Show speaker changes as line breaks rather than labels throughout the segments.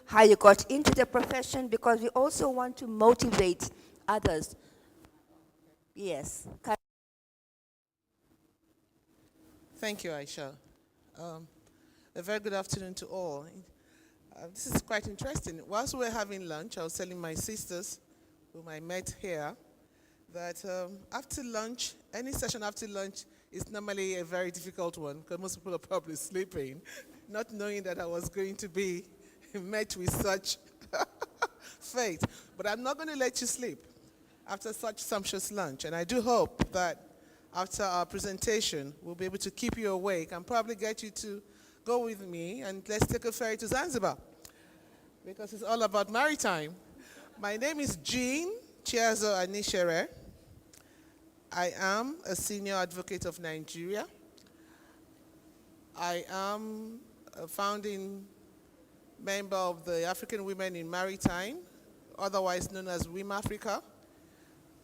how you got into the profession, because we also want to motivate others. Yes.
Thank you, Aisha. A very good afternoon to all. This is quite interesting. Whilst we were having lunch, I was telling my sisters, whom I met here, that after lunch, any session after lunch is normally a very difficult one because most people are probably sleeping, not knowing that I was going to be met with such fate. But I'm not going to let you sleep after such sumptuous lunch. And I do hope that after our presentation, we'll be able to keep you awake and probably get you to go with me and let's take a ferry to Zanzibar because it's all about maritime. My name is Jean Chiazo Anishere. I am a senior advocate of Nigeria. I am a founding member of the African Women in Maritime, otherwise known as WIM Africa.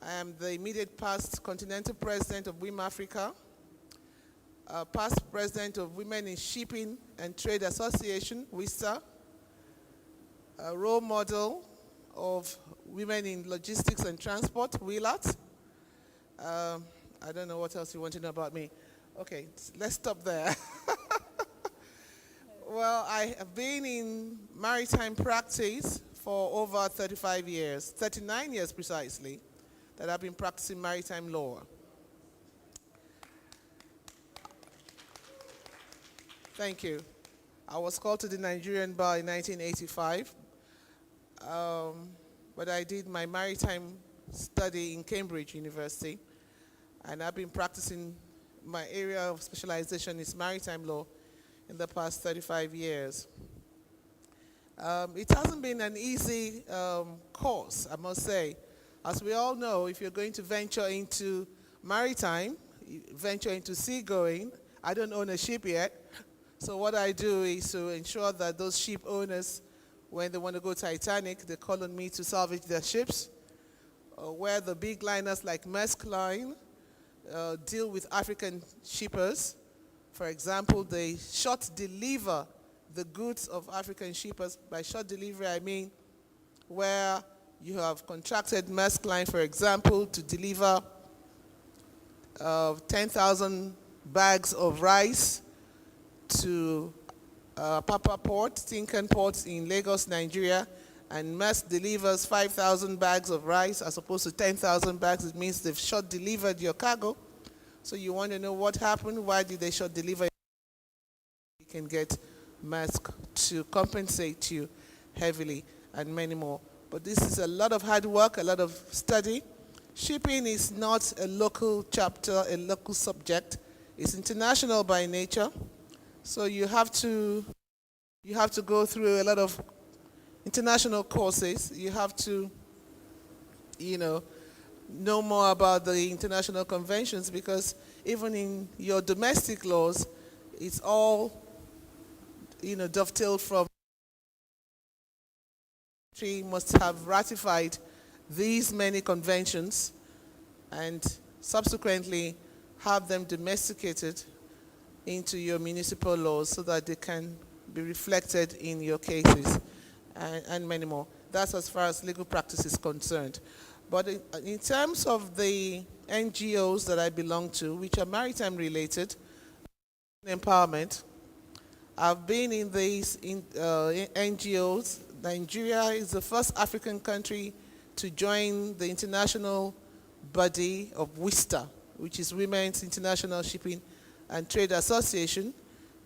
I am the immediate past continental president of WIM Africa, past president of Women in Shipping and Trade Association, WISTA, a role model of Women in Logistics and Transport, WILAT. I don't know what else you want to know about me. Okay, let's stop there. Well, I have been in maritime practice for over 35 years, 39 years precisely, that I've been practicing maritime law. Thank you. I was called to the Nigerian bar in 1985, but I did my maritime study in Cambridge University, and I've been practicing, my area of specialization is maritime law in the past 35 years. It hasn't been an easy course, I must say. As we all know, if you're going to venture into maritime, venture into seagoing, I don't own a ship yet, so what I do is to ensure that those ship owners, when they want to go Titanic, they call on me to salvage their ships, where the big liners like Maersk Line deal with African shippers. For example, they short deliver the goods of African shippers. By short delivery, I mean where you have contracted Maersk Line, for example, to deliver 10,000 bags of rice to Papa Port, Tinkan Port in Lagos, Nigeria, and Maersk delivers 5,000 bags of rice as opposed to 10,000 bags. It means they've short delivered your cargo. So you want to know what happened, why did they short deliver? You can get Maersk to compensate you heavily and many more. But this is a lot of hard work, a lot of study. Shipping is not a local chapter, a local subject. It's international by nature. So you have to go through a lot of international courses. You have to, know more about the international conventions, because even in your domestic laws, it's all, dovetailed from country must have ratified these many conventions and subsequently have them domesticated into your municipal laws so that they can be reflected in your cases and many more. That's as far as legal practice is concerned. But in terms of the NGOs that I belong to, which are maritime related, empowerment, I've been in these NGOs. Nigeria is the first African country to join the international body of WISTA, which is Women's International Shipping and Trade Association,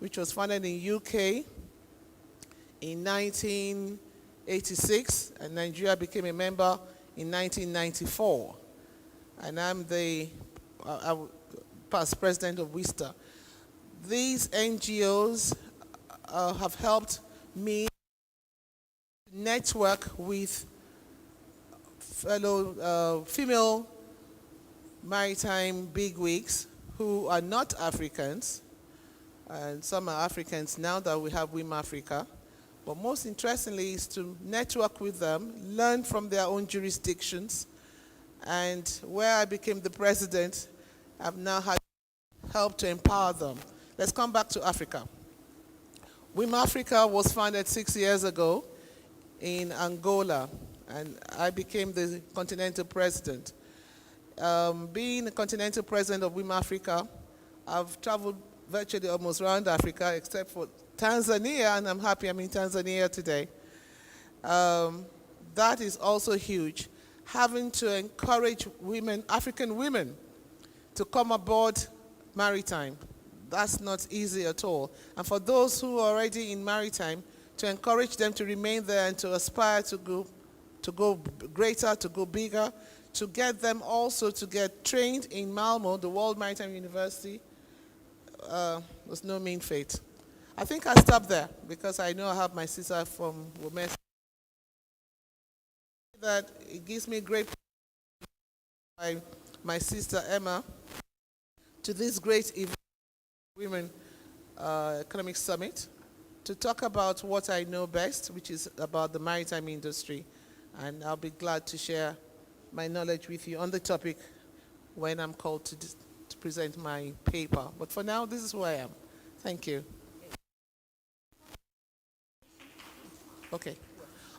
which was founded in UK in 1986, and Nigeria became a member in 1994. And I'm the past president of WISTA. These NGOs have helped me network with fellow female maritime bigwigs who are not Africans, and some are Africans now that we have WIM Africa. But most interestingly is to network with them, learn from their own jurisdictions, and where I became the president, I've now had help to empower them. Let's come back to Africa. WIM Africa was founded 6 years ago in Angola, and I became the continental president. Being the continental president of WIM Africa, I've traveled virtually almost around Africa except for Tanzania, and I'm happy I'm in Tanzania today. That is also huge. Having to encourage women, African women, to come aboard maritime. That's not easy at all. And for those who are already in maritime, to encourage them to remain there and to aspire to go greater, to go bigger, to get them also to get trained in Malmo, the World Maritime University, was no mean feat. I think I'll stop there because I know I have my sister from Women's. That it gives me great pleasure, my sister Emma, to this great event, Women Economic Summit, to talk about what I know best, which is about the maritime industry. And I'll be glad to share my knowledge with you on the topic when I'm called to present my paper. But for now, this is who I am. Thank you. Okay.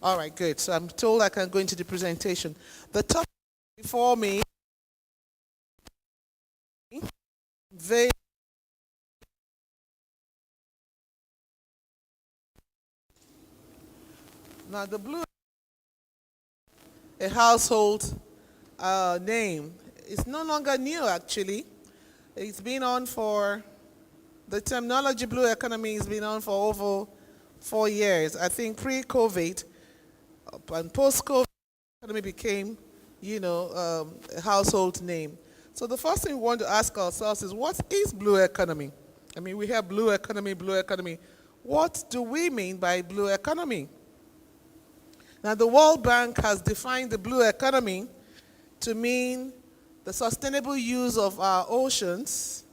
All right, good. So I'm told I can go into the presentation. The topic before me, now the blue, a household name. It's no longer new, actually. It's been on for, the terminology blue economy has been on for over 4 years. I think pre-COVID and post-COVID, economy became, a household name. So the first thing we want to ask ourselves is, what is blue economy? I mean, we have blue economy, blue economy. What do we mean by blue economy? Now, the World Bank has defined the blue economy to mean the sustainable use of our oceans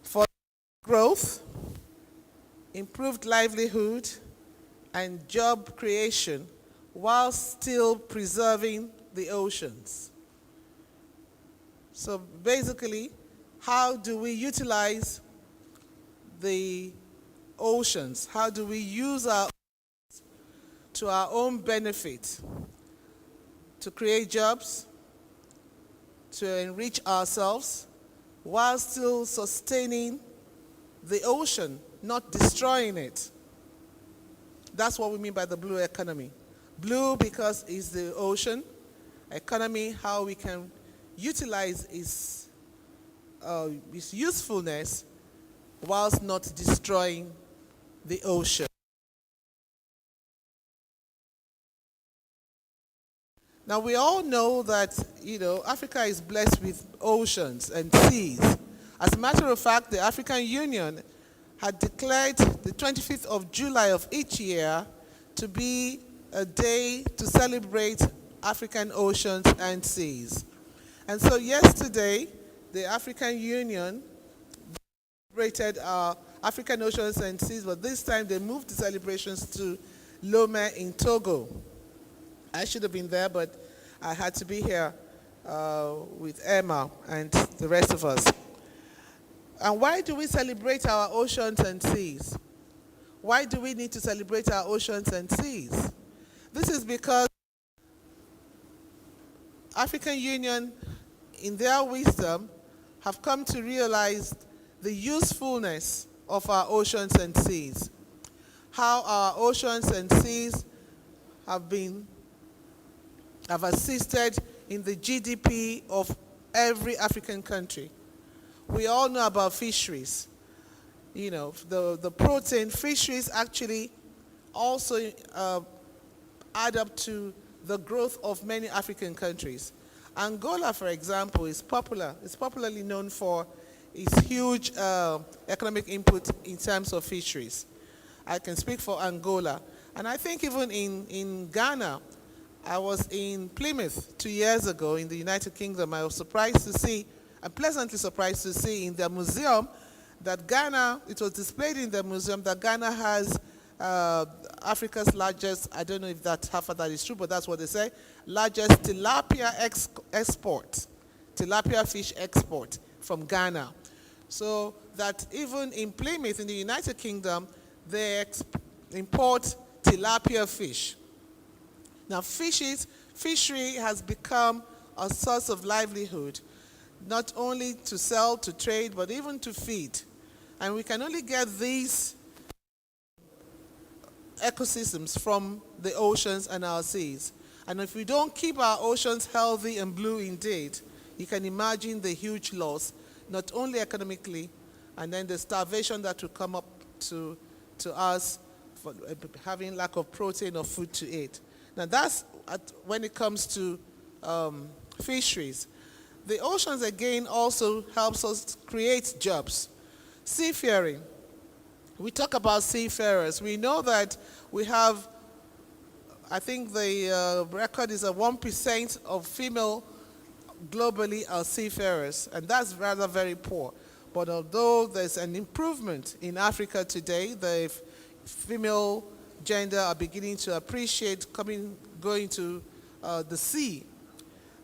for growth, improved livelihood, and job creation while still preserving the oceans. So basically, how do we utilize the oceans? How do we use our to our own benefit, to create jobs, to enrich ourselves, while still sustaining the ocean, not destroying it? That's what we mean by the blue economy. Blue because it's the ocean. Economy, how we can utilize its usefulness whilst not destroying the ocean. Now, we all know that, Africa is blessed with oceans and seas. As a matter of fact, the African Union had declared the 25th of July of each year to be a day to celebrate African oceans and seas. And so yesterday, the African Union celebrated our African oceans and seas, but this time they moved the celebrations to Lomé in Togo. I should have been there, but I had to be here with Emma and the rest of us. And why do we celebrate our oceans and seas? Why do we need to celebrate our oceans and seas? This is because African Union, in their wisdom, have come to realize the usefulness of our oceans and seas. How our oceans and seas have assisted in the GDP of every African country. We all know about fisheries. The protein fisheries actually also add up to the growth of many African countries. Angola, for example, is popular. It's popularly known for its huge economic input in terms of fisheries. I can speak for Angola. And I think even in Ghana, I was in Plymouth 2 years ago in the United Kingdom. I was surprised to see, I'm pleasantly surprised to see in their museum that Ghana, it was displayed in the museum that Ghana has Africa's largest, I don't know if half of that is true, but that's what they say, largest tilapia export, tilapia fish export from Ghana. So that even in Plymouth in the United Kingdom, they import tilapia fish. Now, fishery has become a source of livelihood, not only to sell, to trade, but even to feed. And we can only get these ecosystems from the oceans and our seas. And if we don't keep our oceans healthy and blue indeed, you can imagine the huge loss, not only economically, and then the starvation that will come up to us for having lack of protein or food to eat. Now that's when it comes to fisheries. The oceans again also helps us create jobs. Seafaring. We talk about seafarers. We know that we have, I think the record is that 1% of female globally are seafarers, and that's rather very poor. But although there's an improvement in Africa today, the female gender are beginning to appreciate going to the sea.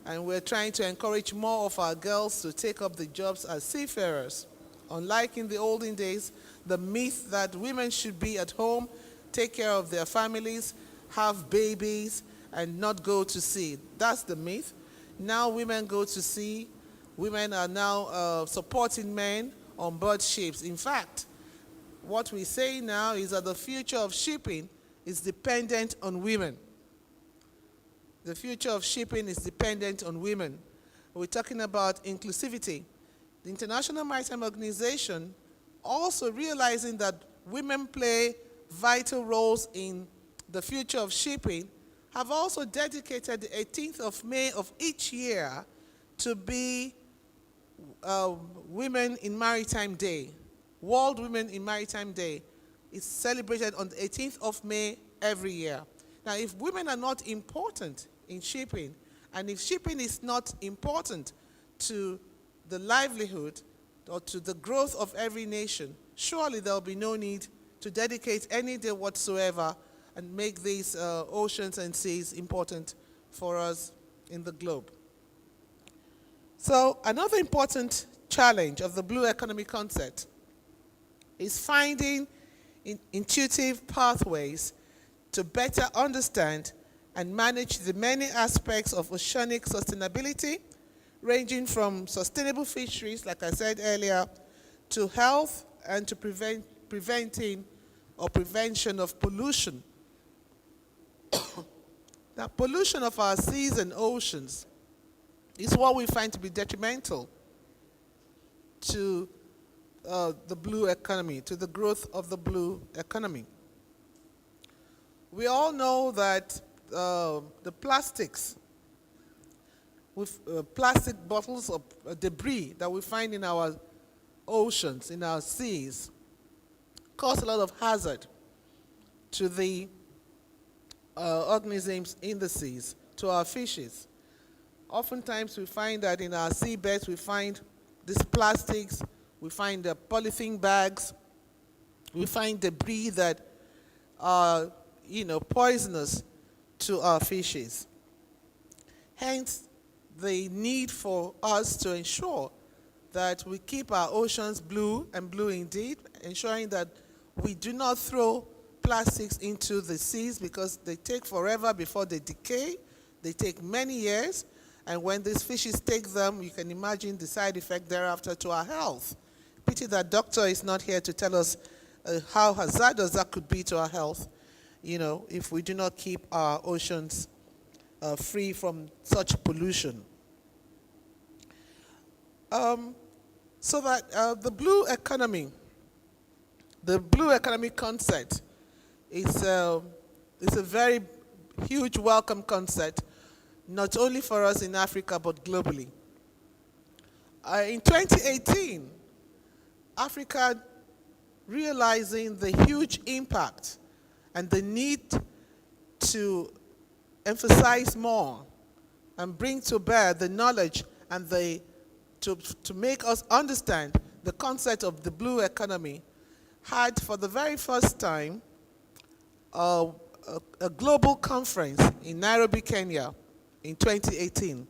And we're trying to encourage more of our girls to take up the jobs as seafarers. Unlike in the olden days, the myth that women should be at home, take care of their families, have babies, and not go to sea. That's the myth. Now women go to sea. Women are now supporting men on board ships. In fact, what we say now is that the future of shipping is dependent on women. The future of shipping is dependent on women. We're talking about inclusivity. The International Maritime Organization, also realizing that women play vital roles in the future of shipping, have also dedicated the 18th of May of each year to be Women in Maritime Day. World Women in Maritime Day is celebrated on the 18th of May every year. Now, if women are not important in shipping, and if shipping is not important to the livelihood or to the growth of every nation, surely there will be no need to dedicate any day whatsoever and make these oceans and seas important for us in the globe. So another important challenge of the blue economy concept is finding intuitive pathways to better understand and manage the many aspects of oceanic sustainability, ranging from sustainable fisheries, like I said earlier, to health and to prevention of pollution. Now, pollution of our seas and oceans is what we find to be detrimental to the blue economy, to the growth of the blue economy. We all know that the plastics, with plastic bottles of debris that we find in our oceans, in our seas, cause a lot of hazard to the organisms in the seas, to our fishes. Oftentimes we find that in our seabeds we find these plastics, we find the polythene bags, we find debris that are, poisonous to our fishes. Hence, the need for us to ensure that we keep our oceans blue and blue indeed, ensuring that we do not throw plastics into the seas because they take forever before they decay. They take many years, and when these fishes take them, you can imagine the side effect thereafter to our health. Pity that doctor is not here to tell us how hazardous that could be to our health, if we do not keep our oceans free from such pollution. So that the blue economy concept is a very huge welcome concept, not only for us in Africa, but globally. In 2018, Africa, realizing the huge impact and the need to emphasize more and bring to bear the knowledge and to make us understand the concept of the blue economy, had for the very first time a global conference in Nairobi, Kenya in 2018.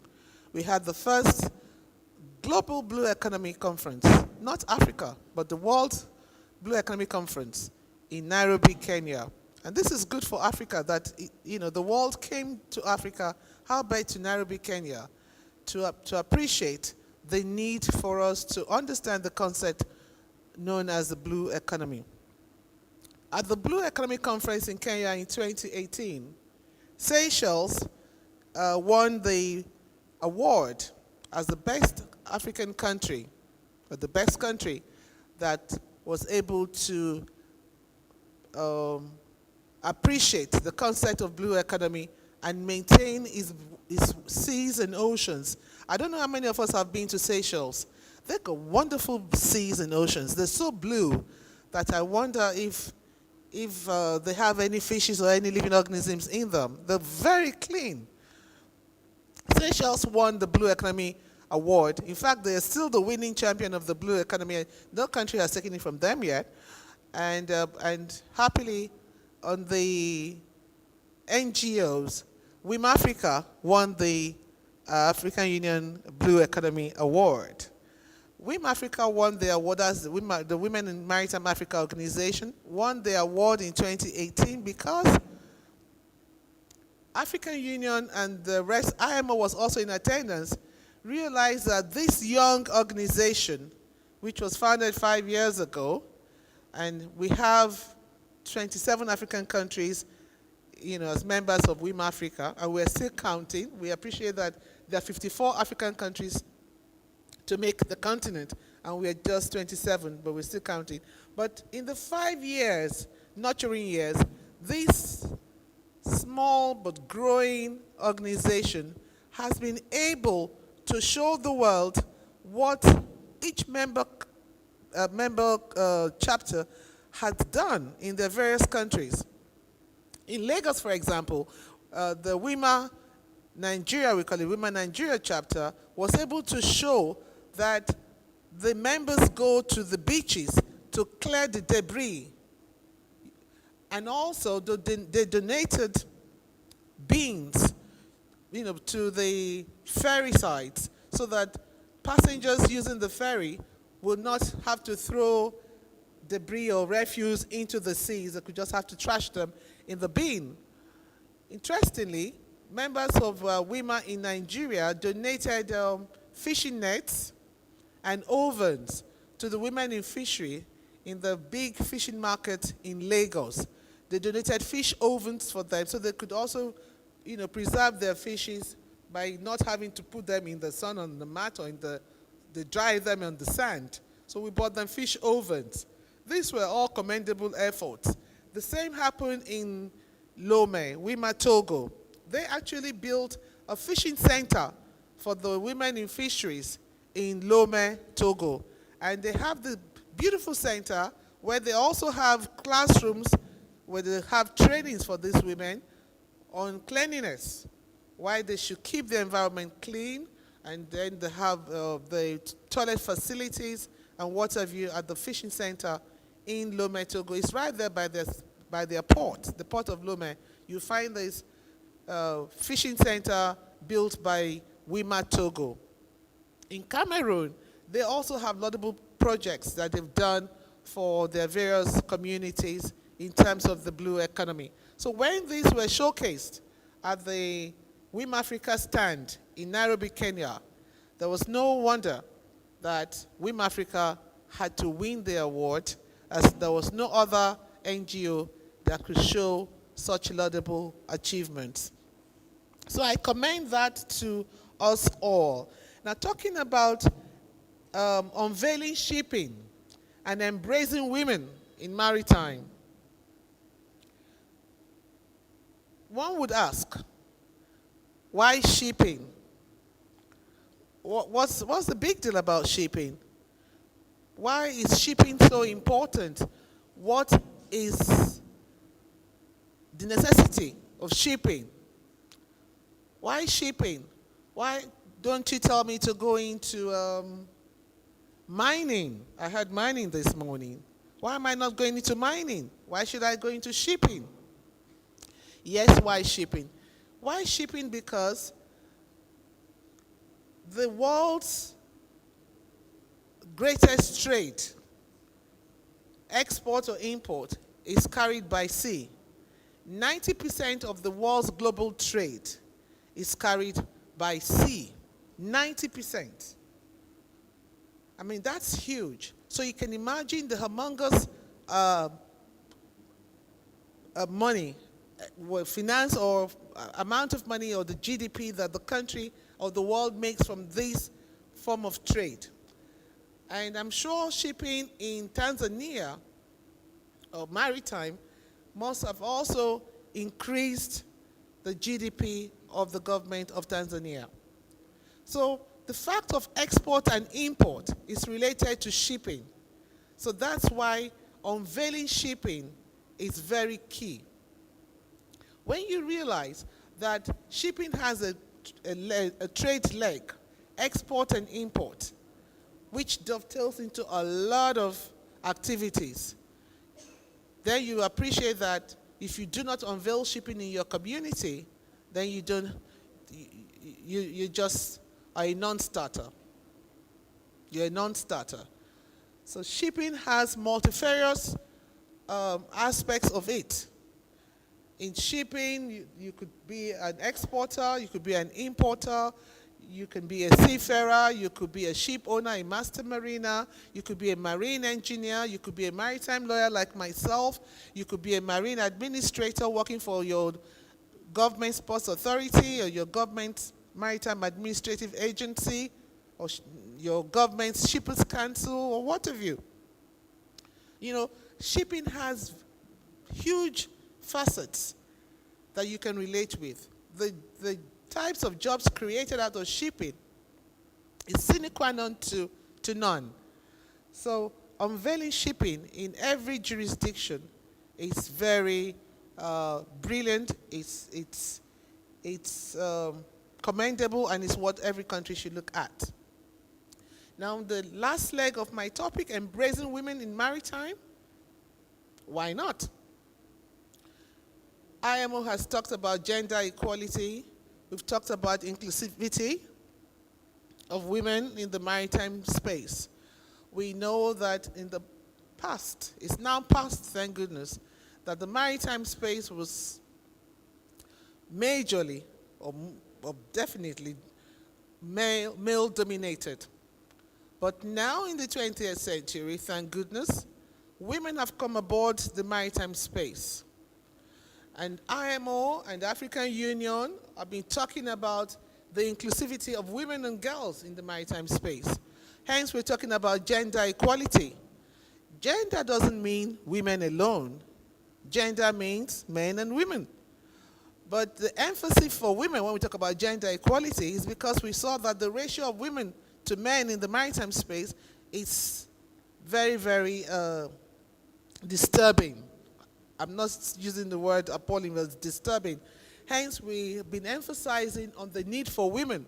We had the first global blue economy conference, not Africa, but the World Blue Economy Conference in Nairobi, Kenya. And this is good for Africa that, the world came to Africa, how about to Nairobi, Kenya, to appreciate the need for us to understand the concept known as the blue economy. At the Blue Economy Conference in Kenya in 2018, Seychelles won the award as the best African country, or the best country that was able to appreciate the concept of blue economy and maintain its seas and oceans. I don't know how many of us have been to Seychelles. They've got wonderful seas and oceans. They're so blue that I wonder if they have any fishes or any living organisms in them. They're very clean. Seychelles won the Blue Economy Award. In fact, they are still the winning champion of the Blue Economy. No country has taken it from them yet. And happily, on the NGOs, WIM Africa won the African Union Blue Economy Award. WIM Africa won the award as the Women in Maritime Africa Organization, won the award in 2018 because African Union and the rest, IMO was also in attendance, realized that this young organization, which was founded 5 years ago, and we have 27 African countries, as members of WIM Africa, and we're still counting. We appreciate that there are 54 African countries to make the continent, and we're just 27, but we're still counting. But in the 5 years, nurturing years, this small but growing organization has been able to show the world what each member chapter had done in their various countries. In Lagos, for example, the WIMA Nigeria, we call it WIMA Nigeria chapter, was able to show that the members go to the beaches to clear the debris. And also they donated beans, to the ferry sites so that passengers using the ferry would not have to throw debris or refuse into the seas. They could just have to trash them in the bin. Interestingly, members of WIMA in Nigeria donated fishing nets and ovens to the women in fishery in the big fishing market in Lagos. They donated fish ovens for them so they could also, preserve their fishes by not having to put them in the sun on the mat or they dry them on the sand. So we bought them fish ovens. These were all commendable efforts. The same happened in Lomé, WIMA Togo. They actually built a fishing center for the women in fisheries in Lomé, Togo. And they have the beautiful center where they also have classrooms where they have trainings for these women on cleanliness, why they should keep the environment clean, and then they have the toilet facilities and what have you at the fishing center in Lomé, Togo. It's right there by their port, the port of Lomé. You find this fishing center built by WIMA Togo. In Cameroon, they also have laudable projects that they've done for their various communities in terms of the blue economy. So when these were showcased at the WIM Africa stand in Nairobi, Kenya, there was no wonder that WIM Africa had to win the award, as there was no other NGO that could show such laudable achievements. So I commend that to us all. Now, talking about unveiling shipping and embracing women in maritime, one would ask, why shipping? What's the big deal about shipping? Why is shipping so important? What is the necessity of shipping? Why shipping? Why don't you tell me to go into mining? I heard mining this morning. Why am I not going into mining? Why should I go into shipping? Yes, why shipping? Why shipping? Because the world's greatest trade, export or import, is carried by sea. 90% of the world's global trade is carried by sea. 90%. I mean, that's huge. So you can imagine the humongous money, finance or amount of money or the GDP that the country or the world makes from this form of trade. And I'm sure shipping in Tanzania or maritime must have also increased the GDP of the government of Tanzania. So the fact of export and import is related to shipping. So that's why unveiling shipping is very key. When you realize that shipping has a trade leg, export and import, which dovetails into a lot of activities, then you appreciate that if you do not unveil shipping in your community, then you just are a non-starter. You're a non-starter. So shipping has multifarious aspects of it. In shipping, you could be an exporter, you could be an importer, you can be a seafarer, you could be a ship owner, a master mariner, you could be a marine engineer, you could be a maritime lawyer like myself, you could be a marine administrator working for your government sports authority or your government maritime administrative agency or your government's shippers council or what have you. You know, shipping has huge facets that you can relate with. The types of jobs created out of shipping is sine qua non to none. So unveiling shipping in every jurisdiction is very brilliant. It's commendable, and it's what every country should look at. Now, the last leg of my topic, embracing women in maritime. Why not? IMO has talked about gender equality. We've talked about inclusivity of women in the maritime space. We know that in the past, it's now past, thank goodness, that the maritime space was majorly or definitely male-dominated. But now in the 20th century, thank goodness, women have come aboard the maritime space. And IMO and the African Union have been talking about the inclusivity of women and girls in the maritime space. Hence, we're talking about gender equality. Gender doesn't mean women alone. Gender means men and women. But the emphasis for women when we talk about gender equality is because we saw that the ratio of women to men in the maritime space is very, very disturbing. I'm not using the word appalling, but it's disturbing. Hence, we've been emphasizing on the need for women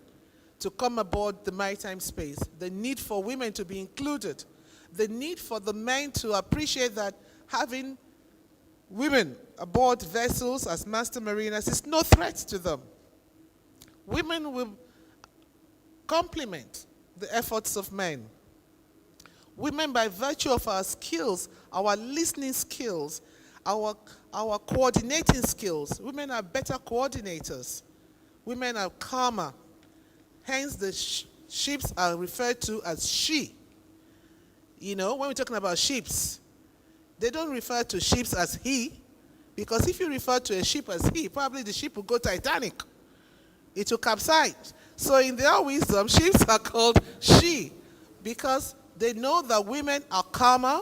to come aboard the maritime space, the need for women to be included, the need for the men to appreciate that having women aboard vessels as master mariners is no threat to them. Women will complement the efforts of men. Women, by virtue of our skills, our listening skills, our coordinating skills, women are better coordinators. Women are calmer. Hence, the ships are referred to as she. You know, when we're talking about ships, they don't refer to ships as he, because if you refer to a ship as he, probably the ship will go Titanic. It will capsize. So in their wisdom, ships are called she, because they know that women are calmer,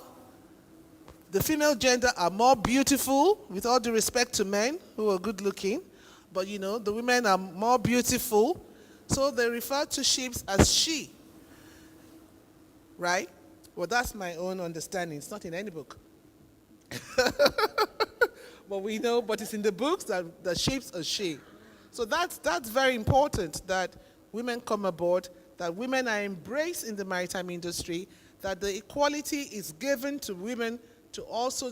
the female gender are more beautiful, with all due respect to men who are good looking, but you know, the women are more beautiful, so they refer to ships as she. Right? Well, that's my own understanding. It's not in any book. But we know, but it's in the books that the ships are she. So that's very important, that women come aboard, that women are embraced in the maritime industry, that the equality is given to women to also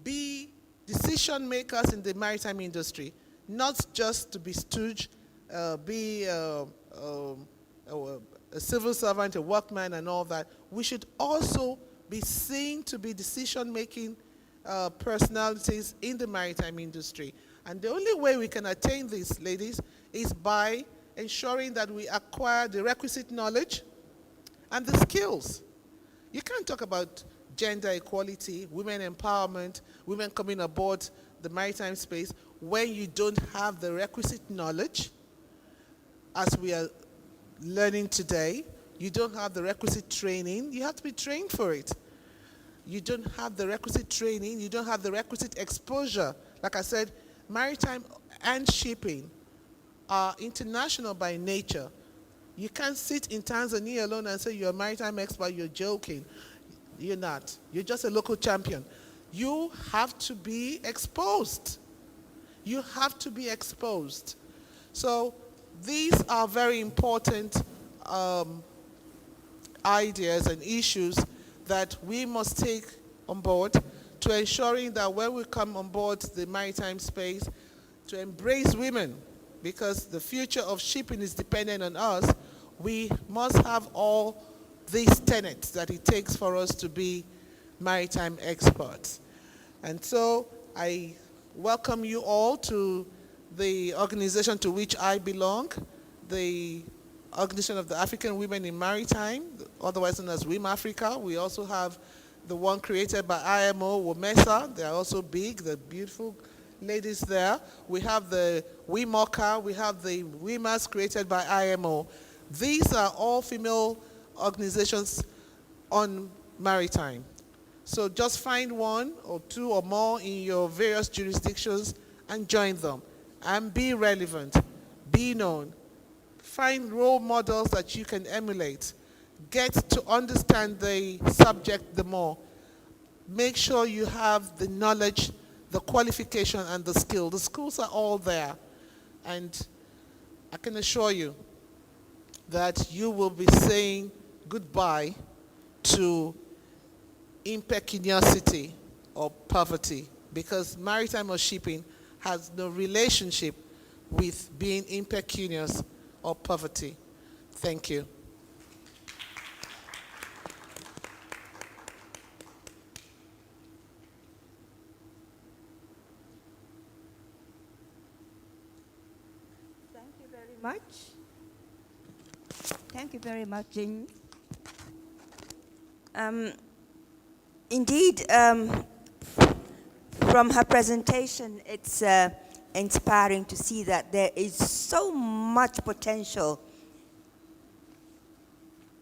be decision makers in the maritime industry, not just to be stooge, be a civil servant, a workman and all that. We should also be seen to be decision making personalities in the maritime industry. And the only way we can attain this, ladies, is by ensuring that we acquire the requisite knowledge and the skills. You can't talk about gender equality, women empowerment, women coming aboard the maritime space when you don't have the requisite knowledge, as we are learning today. You don't have the requisite training. You have to be trained for it. You don't have the requisite training. You don't have the requisite exposure. Like I said, maritime and shipping are international by nature. You can't sit in Tanzania alone and say you're a maritime expert. You're joking. You're not. You're just a local champion. You have to be exposed. You have to be exposed. So these are very important ideas and issues that we must take on board to ensuring that when we come on board the maritime space, to embrace women, because the future of shipping is dependent on us. We must have all these tenets that it takes for us to be maritime experts. And so I welcome you all to the organization to which I belong, the Organization of the African Women in Maritime, otherwise known as WIM Africa. We also have the one created by IMO, WOMESA. They are also big, the beautiful ladies there. We have the WIMOCA, we have the WIMAS created by IMO. These are all female organizations on maritime. So just find one or two or more in your various jurisdictions and join them. And be relevant, be known. Find role models that you can emulate. Get to understand the subject the more. Make sure you have the knowledge, the qualification, and the skill. The skills are all there. And I can assure you that you will be saying goodbye to impecuniosity or poverty, because maritime or shipping has no relationship with being impecunious or poverty. Thank you.
Thank you very much. Thank you very much, Jean. Indeed, from her presentation, it's inspiring to see that there is so much potential,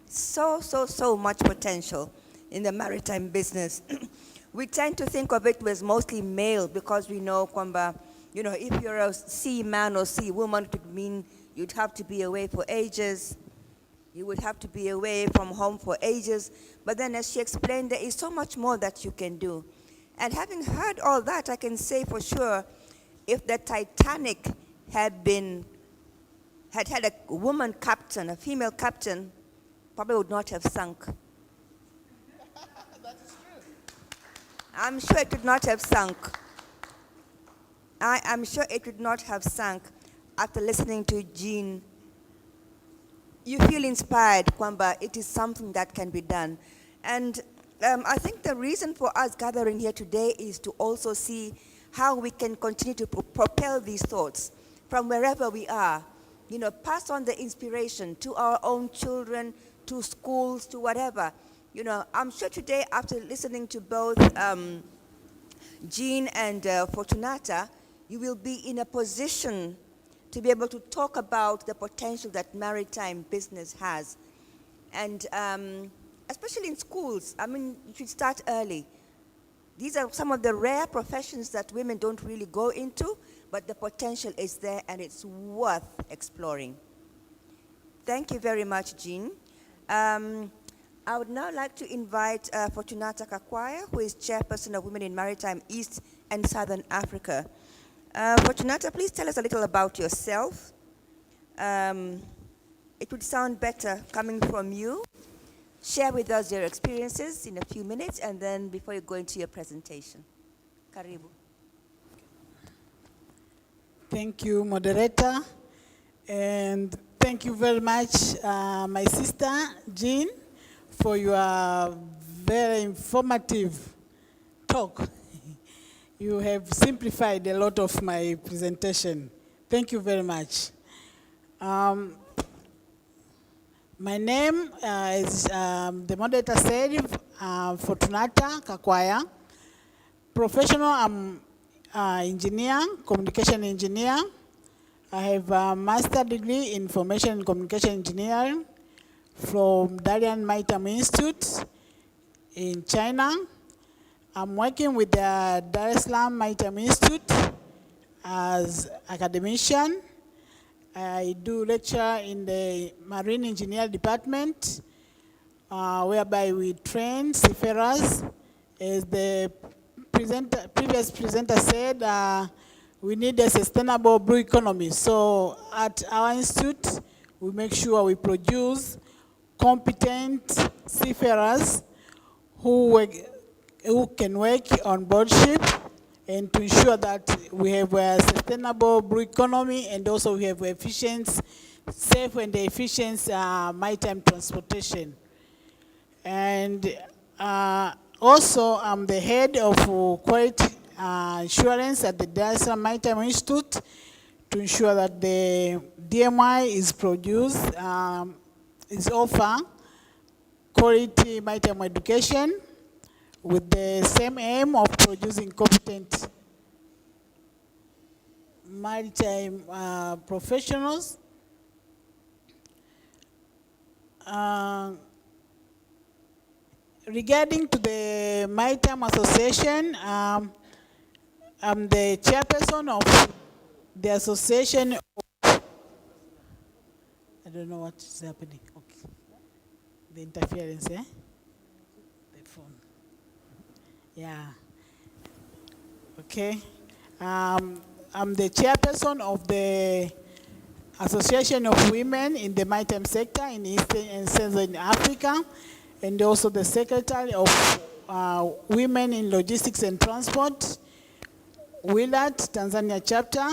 so much potential in the maritime business. We tend to think of it as mostly male because we know, kwamba, you know, if you're a seaman or seawoman, it would mean you'd have to be away for ages. You would have to be away from home for ages. But then, as she explained, there is so much more that you can do. And having heard all that, I can say for sure, if the Titanic had had a woman captain, a female captain, probably would not have sunk.
That is true.
I'm sure it would not have sunk. I am sure it would not have sunk after listening to Jean. You feel inspired, kwamba it is something that can be done. And I think the reason for us gathering here today is to also see how we can continue to propel these thoughts from wherever we are. You know, pass on the inspiration to our own children, to schools, to whatever. You know, I'm sure today, after listening to both Jean and Fortunata, you will be in a position to be able to talk about the potential that maritime business has. And especially in schools, I mean, you should start early. These are some of the rare professions that women don't really go into, but the potential is there and it's worth exploring. Thank you very much, Jean. I would now like to invite Fortunata Kakwaya, who is chairperson of Women in Maritime East and Southern Africa. Fortunata, please tell us a little about yourself. It would sound better coming from you. Share with us your experiences in a few minutes, and then before you go into your presentation. Karibu.
Thank you, moderator. And thank you very much, my sister, Jean, for your very informative talk. You have simplified a lot of my presentation. Thank you very much. My name is, the moderator said, Fortunata Kakwaya. Professional, I'm engineer, communication engineer. I have a master's degree in information and communication engineering from Dalian Maritime Institute in China. I'm working with the Dar es Salaam Maritime Institute as academician. I do lecture in the Marine Engineer Department, whereby we train seafarers. As the previous presenter said, we need a sustainable blue economy. So at our institute, we make sure we produce competent seafarers who can work on board ship, and to ensure that we have a sustainable blue economy, and also we have efficient, safe and efficient maritime transportation. And also, I'm the head of quality assurance at the Dar es Salaam Maritime Institute to ensure that the DMI is produced, is offer quality maritime education with the same aim of producing competent maritime professionals. Regarding to the Maritime Association, I'm the chairperson of the association. I don't know what is happening. Okay. The interference, eh? The phone. Yeah. Okay. I'm the chairperson of the Association of Women in the Maritime Sector in Eastern and Southern Africa, and also the secretary of Women in Logistics and Transport, WILAT, Tanzania chapter,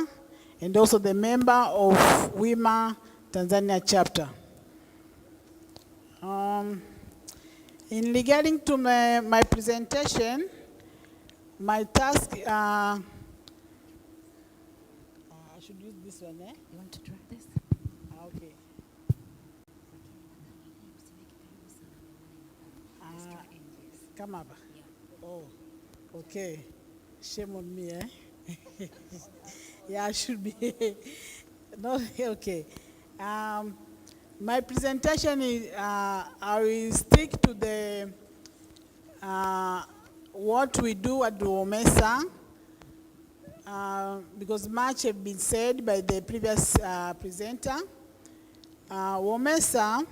and also the member of WIMA, Tanzania chapter. In regarding to my presentation, my task, I should use this one, eh?
You want to try this?
Okay. Come up. Oh, okay. Shame on me, eh? Yeah, I should be. No, okay. My presentation is, I will stick to the, what we do at the WOMESA, because much have been said by the previous presenter. WOMESA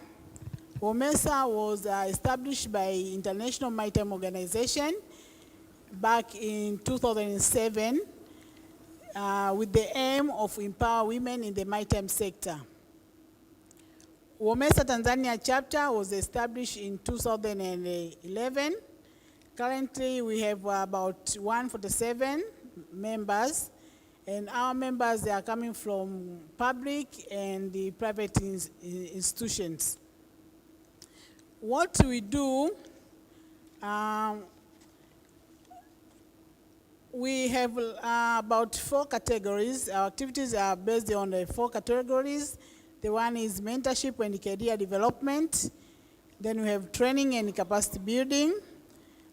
was established by International Maritime Organization back in 2007 with the aim of empower women in the maritime sector. WOMESA Tanzania chapter was established in 2011. Currently, we have about 147 members, and our members, they are coming from public and the private institutions. What we do, we have about 4 categories. Our activities are based on the 4 categories. The one is mentorship and career development. Then we have training and capacity building.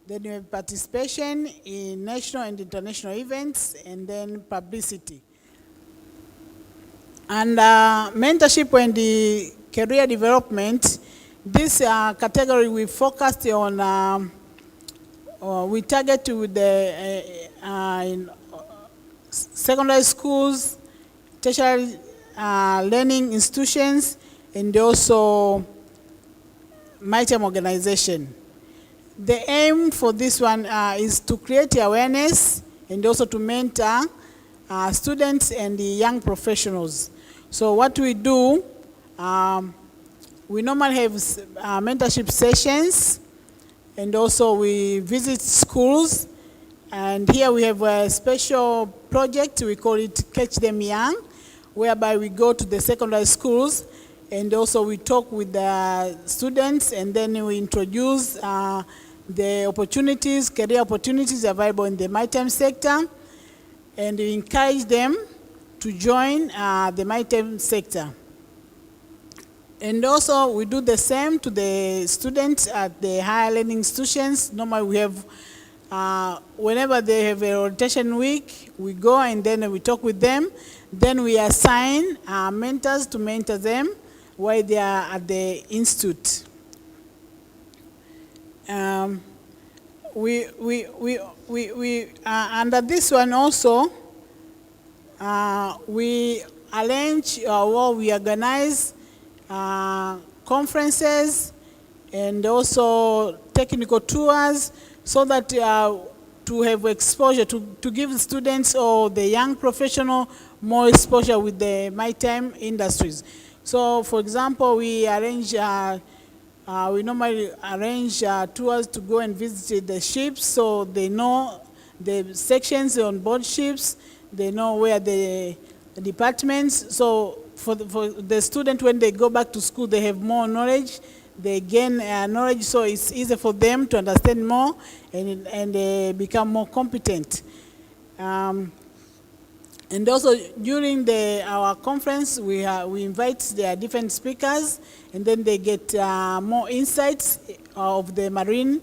Then we have participation in national and international events, and then publicity. And mentorship and the career development, this category we focused on, we target with the in secondary schools, tertiary learning institutions, and also maritime organization. The aim for this one is to create awareness and also to mentor students and the young professionals. So what we do, we normally have mentorship sessions, and also we visit schools. And here we have a special project, we call it Catch Them Young, whereby we go to the secondary schools, and also we talk with the students, and then we introduce the opportunities, career opportunities available in the maritime sector, and we encourage them to join the maritime sector. And also, we do the same to the students at the higher learning institutions. Normally, we have, whenever they have a rotation week, we go and then we talk with them. Then we assign mentors to mentor them while they are at the institute. Under this one also, we arrange or we organize conferences and also technical tours so that to have exposure, to give students or the young professional more exposure with the maritime industries. So, for example, we normally arrange tours to go and visit the ships so they know the sections on board ships, they know where the departments. So for the student, when they go back to school, they have more knowledge, they gain knowledge, so it's easier for them to understand more and they become more competent. And also during our conference, we invite the different speakers, and then they get more insights of the marine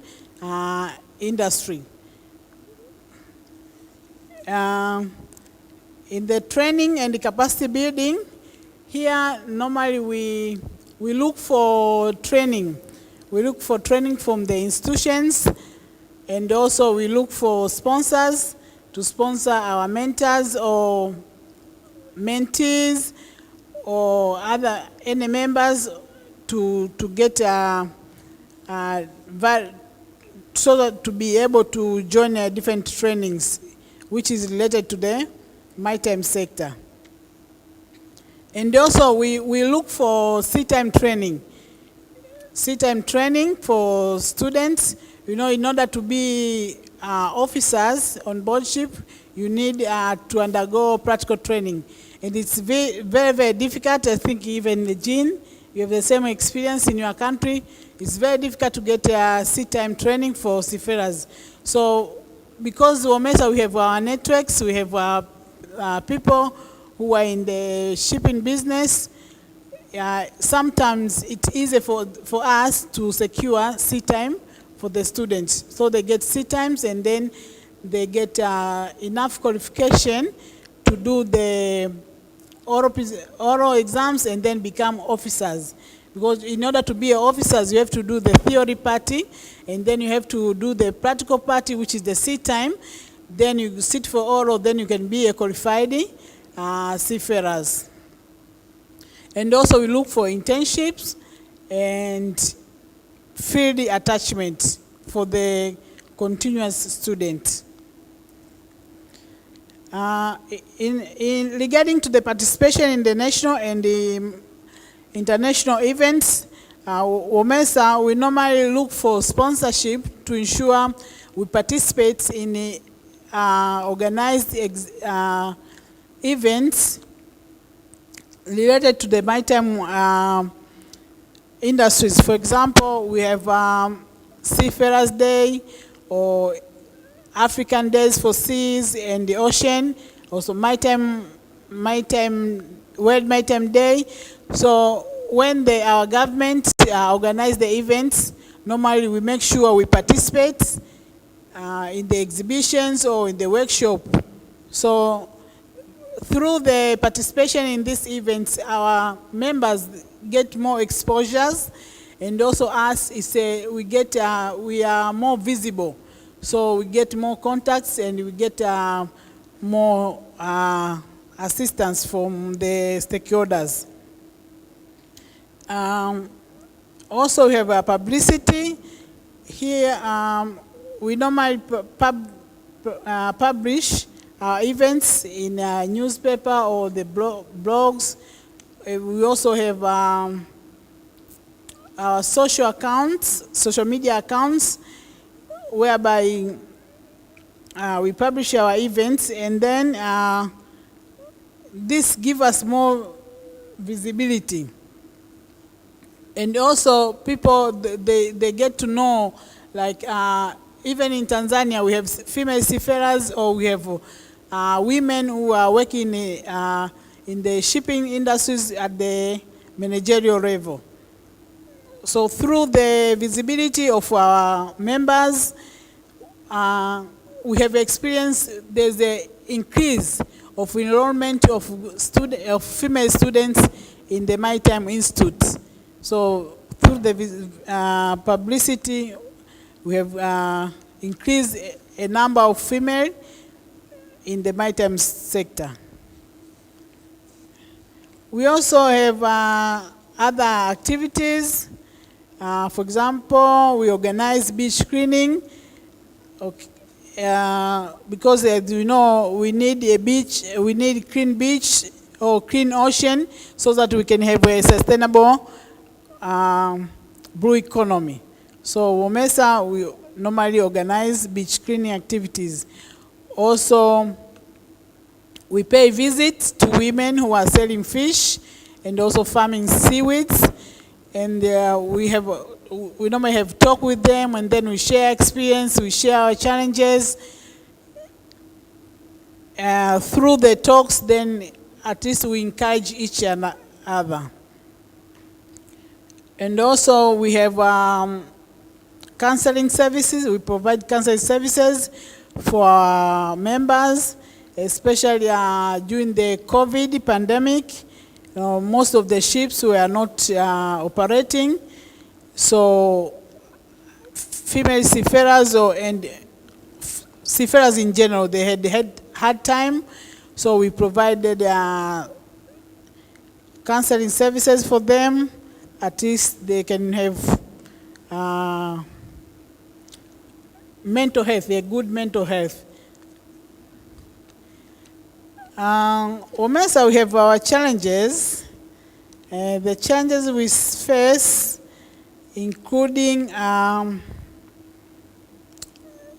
industry. In the training and the capacity building, here normally we look for training. We look for training from the institutions, and also we look for sponsors to sponsor our mentors or mentees or other any members to get so that to be able to join different trainings which is related to the maritime sector. And also we look for sea-time training. Sea-time training for students. You know, in order to be officers on board ship, you need to undergo practical training. And it's very, very, very difficult. I think even Jean, you have the same experience in your country. It's very difficult to get sea-time training for seafarers. So because WOMESA, we have our networks, we have people who are in the shipping business. Sometimes it's easy for us to secure sea time for the students. So they get sea times and then they get enough qualification to do the oral exams and then become officers. Because in order to be officers, you have to do the theory party, and then you have to do the practical party, which is the sea time. Then you sit for oral, then you can be a qualified seafarers. And also we look for internships and field attachment for the continuous student. Regarding to the participation in the national and the international events, WOMESA, we normally look for sponsorship to ensure we participate in organized events related to the maritime industries. For example, we have Seafarers Day or African Days for Seas and the Ocean, also World Maritime Day. So when our government organize the events, normally we make sure we participate in the exhibitions or in the workshop. So through the participation in these events, our members get more exposures, and also us we are more visible. So we get more contacts and we get more assistance from the stakeholders. Also we have publicity. Here we normally publish our events in a newspaper or the blogs. We also have our social media accounts, whereby we publish our events, and then this gives us more visibility. And also people, they get to know Like even in Tanzania, we have female seafarers, or we have women who are working in the shipping industries at the managerial level. So through the visibility of our members, we have experienced there's an increase of enrollment of female students in the Maritime Institute. So through the publicity, we have increased a number of female in the maritime sector. We also have other activities. For example, we organize beach cleaning. Okay. Because as you know, we need a beach, we need clean beach or clean ocean so that we can have a sustainable blue economy. So WOMESA, we normally organize beach cleaning activities. Also, we pay visits to women who are selling fish and also farming seaweeds. And we normally have talk with them, and then we share experience, we share our challenges. Through the talks, then at least we encourage each other. And also we have counseling services. We provide counseling services for our members, especially during the COVID pandemic. Most of the ships were not operating. So female seafarers and seafarers in general, they had hard time. So we provided counseling services for them. At least they can have mental health, a good mental health. WOMESA, we have our challenges. The challenges we face, including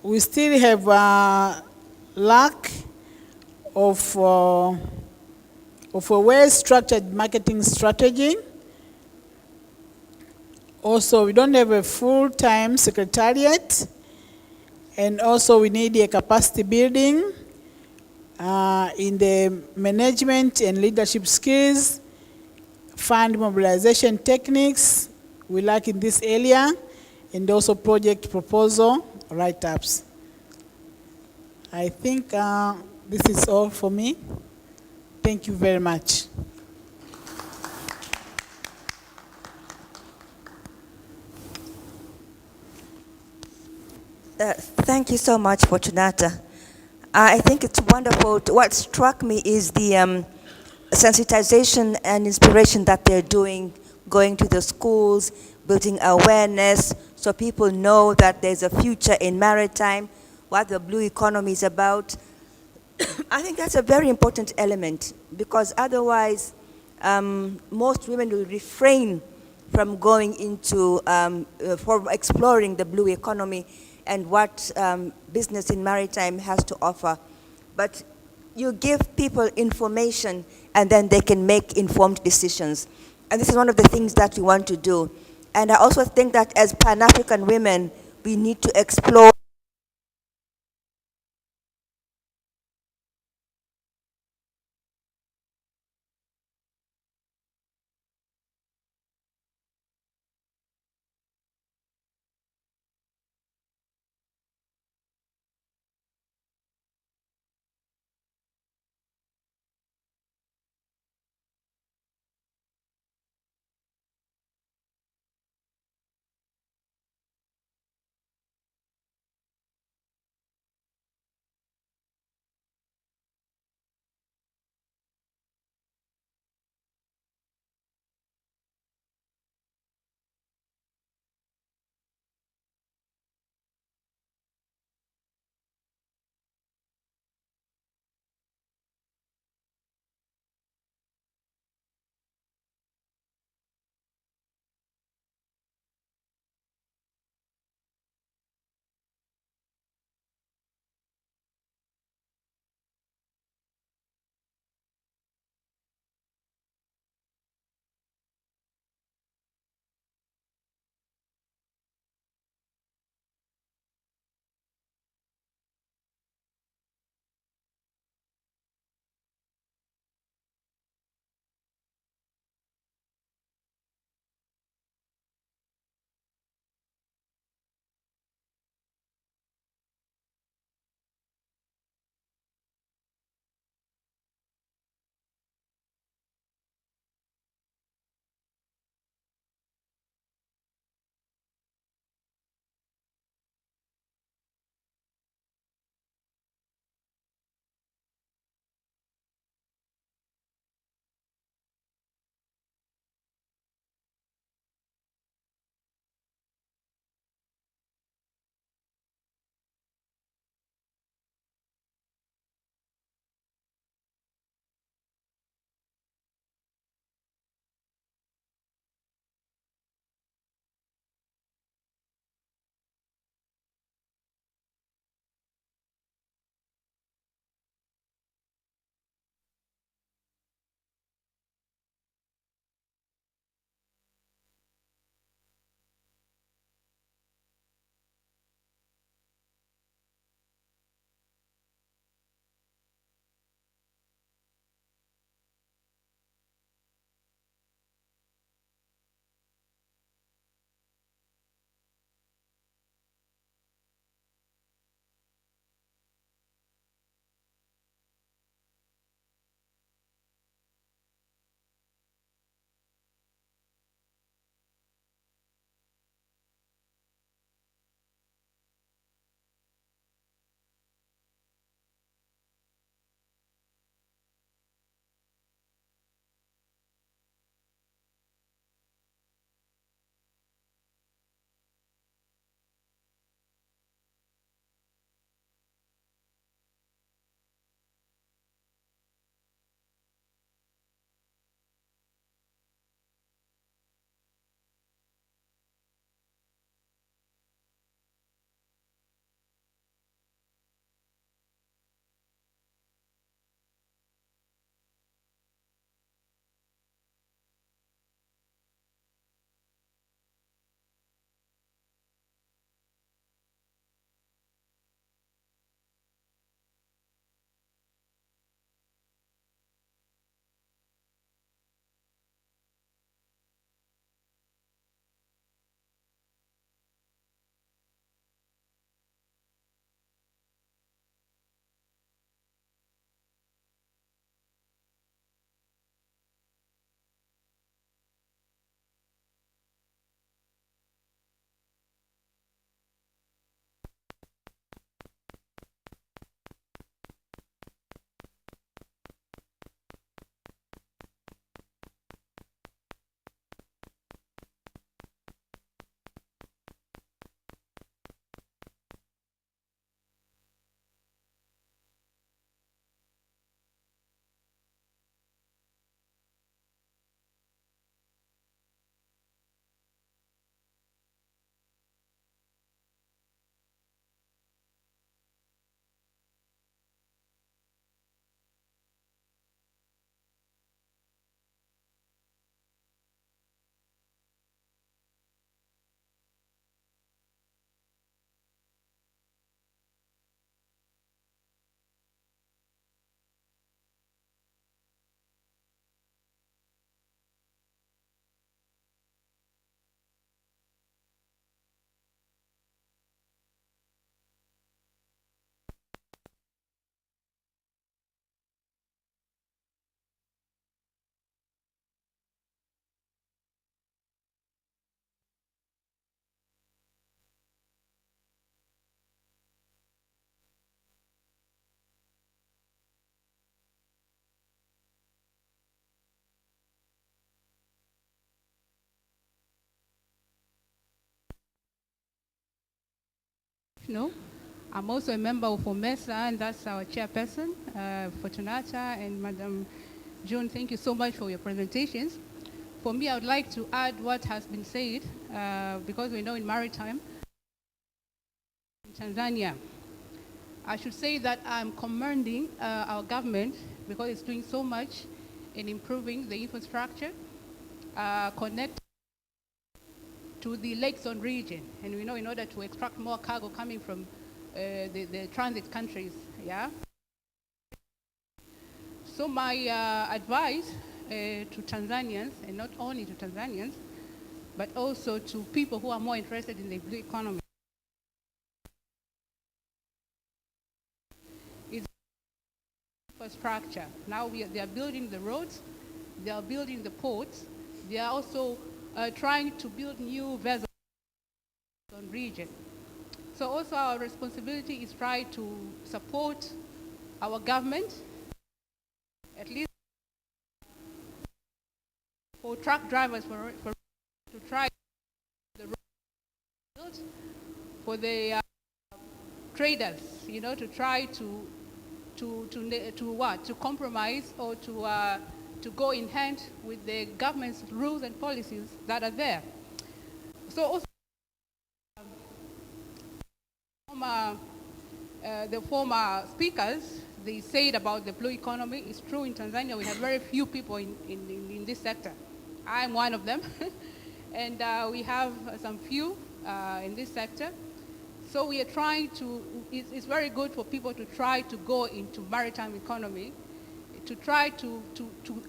we still have lack of a well-structured marketing strategy. Also, we don't have a full-time secretariat, and also we need a capacity building in the management and leadership skills, fund mobilization techniques we lack in this area, and also project proposal write-ups. I think this is all for me. Thank you very much.
Thank you so much, Fortunata. I think it's wonderful. What struck me is the sensitization and inspiration that they're doing, going to the schools, building awareness so people know that there's a future in maritime, what the blue economy is about. I think that's a very important element, because otherwise most women will refrain from going into, for exploring the blue economy and what business in maritime has to offer. But you give people information, and then they can make informed decisions. And this is one of the things that we want to do. And I also think that as Pan-African women, we need to explore
know. I'm also a member of OMESA, and that's our chairperson, Fortunata, and Madam June. Thank you so much for your presentations. For me, I would like to add what has been said, because we know in maritime, in Tanzania, I should say that I'm commending our government because it's doing so much in improving the infrastructure, connect to the Lake Zone region. And we know in order to extract more cargo coming from the transit countries, yeah? So my advice to Tanzanians, and not only to Tanzanians, but also to people who are more interested in the blue economy, is infrastructure. Now they are building the roads, they are building the ports, they are also trying to build new vessels in the region. So also our responsibility is try to support our government, at least for truck drivers, for to try the road built, for the traders, you know, to try to compromise or to go in hand with the government's rules and policies that are there. So also the former speakers, they said about the blue economy. It's true, in Tanzania we have very few people in this sector. I'm one of them. And we have some few in this sector. So we are trying to, it's very good for people to try to go into maritime economy, to try to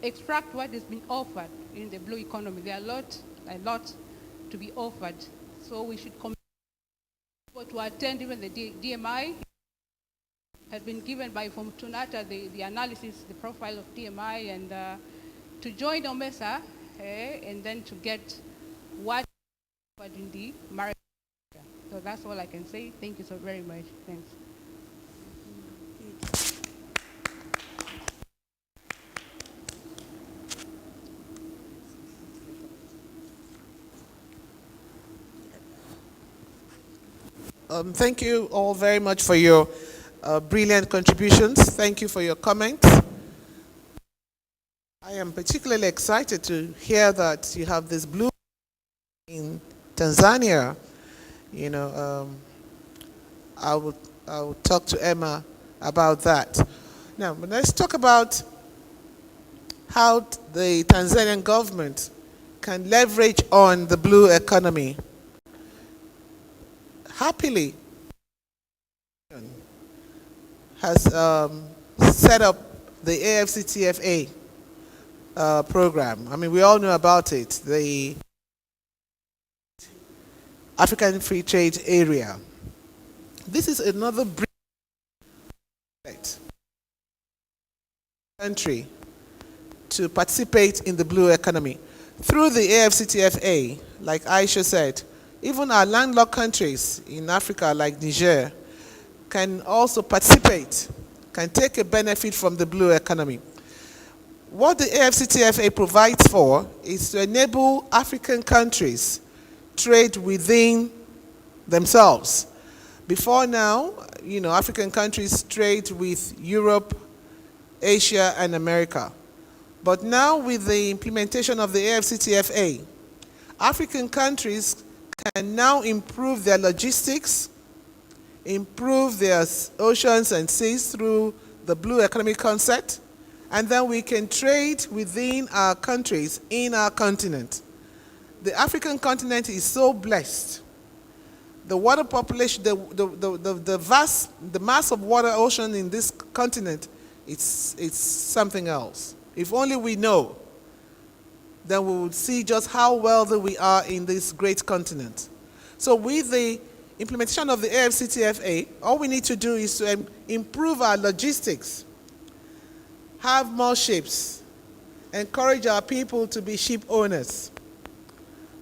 extract what has been offered in the blue economy. There are a lot to be offered. So we should commit people to attend. Even the DMI has been given by Fortunata the analysis, the profile of DMI, and to join OMESA, and then to get what offered in the maritime. So that's all I can say. Thank you so very much. Thanks.
Thank you all very much for your brilliant contributions. Thank you for your comments. I am particularly excited to hear that you have this blue in Tanzania. You know, I will talk to Emma about that. Now, let's talk about how the Tanzanian government can leverage on the blue economy. Happily, has set up the AFCTFA program. I mean, we all know about it, the African Free Trade Area. This is another country to participate in the blue economy. Through the AFCTFA, like Aisha said, even our landlocked countries in Africa like Niger can also participate, can take a benefit from the blue economy. What the AFCTFA provides for is to enable African countries trade within themselves. Before now, you know, African countries trade with Europe, Asia, and America. But now with the implementation of the AFCTFA, African countries can now improve their logistics, improve their oceans and seas through the blue economic concept, and then we can trade within our countries in our continent. The African continent is so blessed. The water population, the mass of water ocean in this continent, it's something else. If only we know, then we would see just how wealthy we are in this great continent. So with the implementation of the AFCTFA, all we need to do is to improve our logistics, have more ships, encourage our people to be ship owners,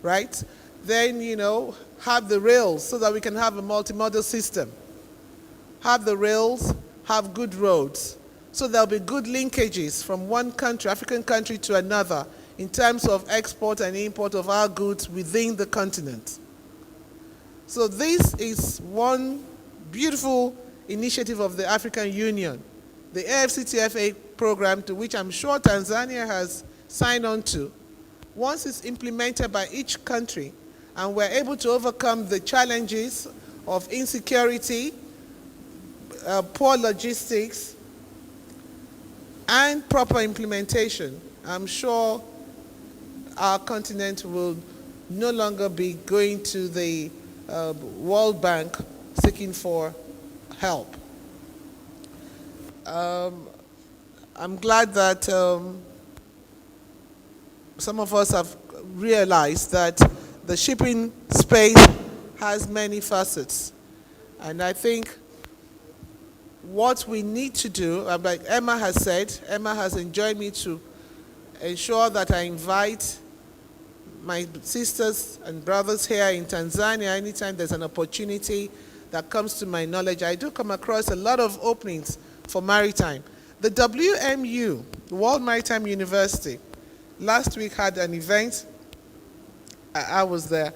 right? Then, you know, have the rails so that we can have a multimodal system. Have the rails, have good roads, so there'll be good linkages from one country, African country, to another in terms of export and import of our goods within the continent. So this is one beautiful initiative of the African Union, the AFCTFA program, to which I'm sure Tanzania has signed on to. Once it's implemented by each country and we're able to overcome the challenges of insecurity, poor logistics, and proper implementation, I'm sure our continent will no longer be going to the World Bank seeking for help. I'm glad that some of us have realized that the shipping space has many facets. And I think what we need to do, like Emma has said, Emma has enjoined me to ensure that I invite my sisters and brothers here in Tanzania anytime there's an opportunity that comes to my knowledge. I do come across a lot of openings for maritime. The WMU, the World Maritime University, last week had an event. I was there.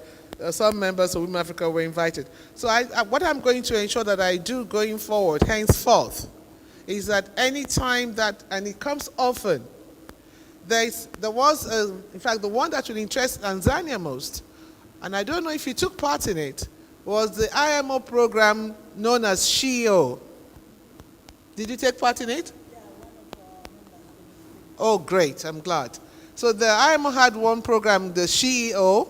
Some members of Women Africa were invited. So what I'm going to ensure that I do going forward, henceforth, is that any time that, and it comes often, there was, in fact, the one that would interest Tanzania most, and I don't know if you took part in it, was the IMO program known as SHIO. Did you take part in it? Oh, great, I'm glad. So the IMO had one program, the SHIO.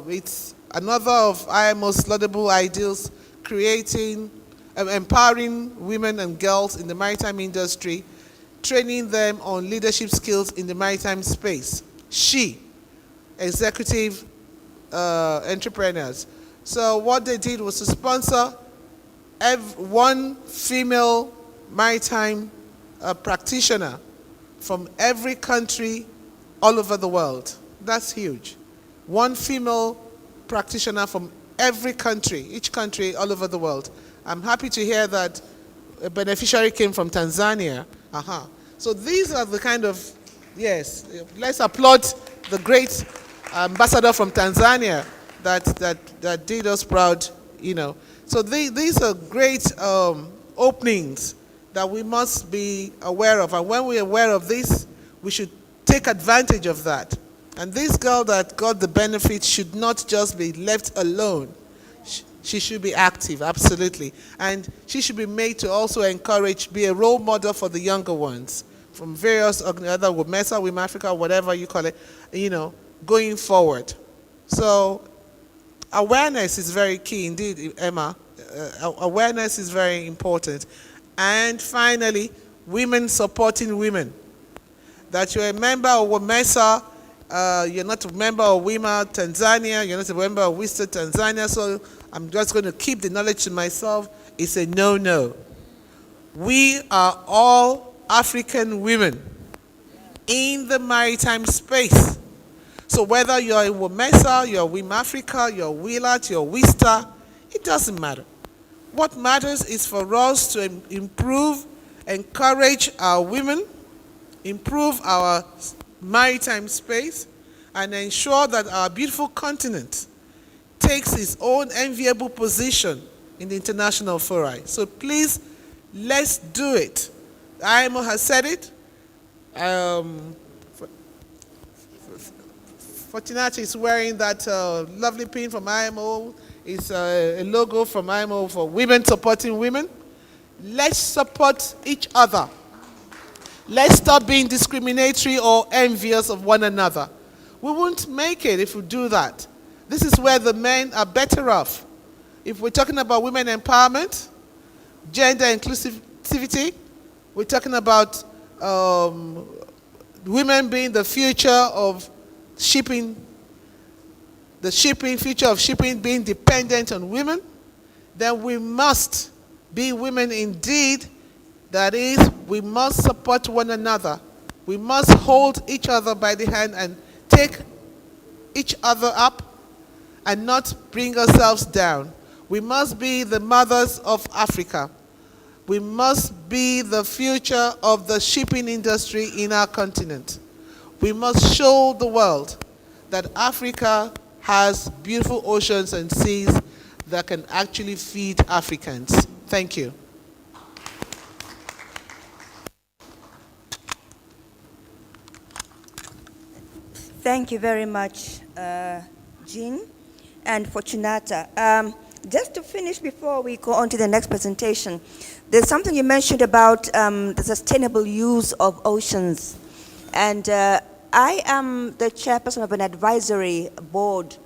It's another of IMO's laudable ideals, creating, empowering women and girls in the maritime industry, training them on leadership skills in the maritime space. Executive entrepreneurs. So what they did was to sponsor one female maritime practitioner from every country all over the world. That's huge. One female practitioner from every country, each country all over the world. I'm happy to hear that a beneficiary came from Tanzania. So these are the kind of, yes, let's applaud the great ambassador from Tanzania that did us proud, you know. So these are great openings that we must be aware of. And when we're aware of this, we should take advantage of that. And this girl that got the benefit should not just be left alone. She should be active, absolutely. And she should be made to also encourage, be a role model for the younger ones from various other MESA, Women Africa, whatever you call it, you know, going forward. So awareness is very key indeed, Emma. Awareness is very important. And finally, women supporting women. That you're a member of WMESA, you're not a member of WIMA Tanzania, you're not a member of WISTA Tanzania, so I'm just going to keep the knowledge to myself. It's a no-no. We are all African women in the maritime space. So whether you're in WMESA, you're WIM Africa, you're WILAT, you're WISTA, it doesn't matter. What matters is for us to improve, encourage our women, improve our maritime space, and ensure that our beautiful continent takes its own enviable position in the international forum. So please, let's do it. IMO has said it. Fortunati is wearing that lovely pin from IMO. It's a logo from IMO for women supporting women. Let's support each other. Let's stop being discriminatory or envious of one another. We won't make it if we do that. This is where the men are better off. If we're talking about women empowerment, gender inclusivity, we're talking about women being the future of shipping, future of shipping being dependent on women, then we must be women indeed. That is, we must support one another. We must hold each other by the hand and take each other up and not bring ourselves down. We must be the mothers of Africa. We must be the future of the shipping industry in our continent. We must show the world that Africa has beautiful oceans and seas that can actually feed Africans. Thank you.
Thank you very much, Jean and Fortunata. Just to finish before we go on to the next presentation, there's something you mentioned about the sustainable use of oceans. And I am the chairperson of an advisory board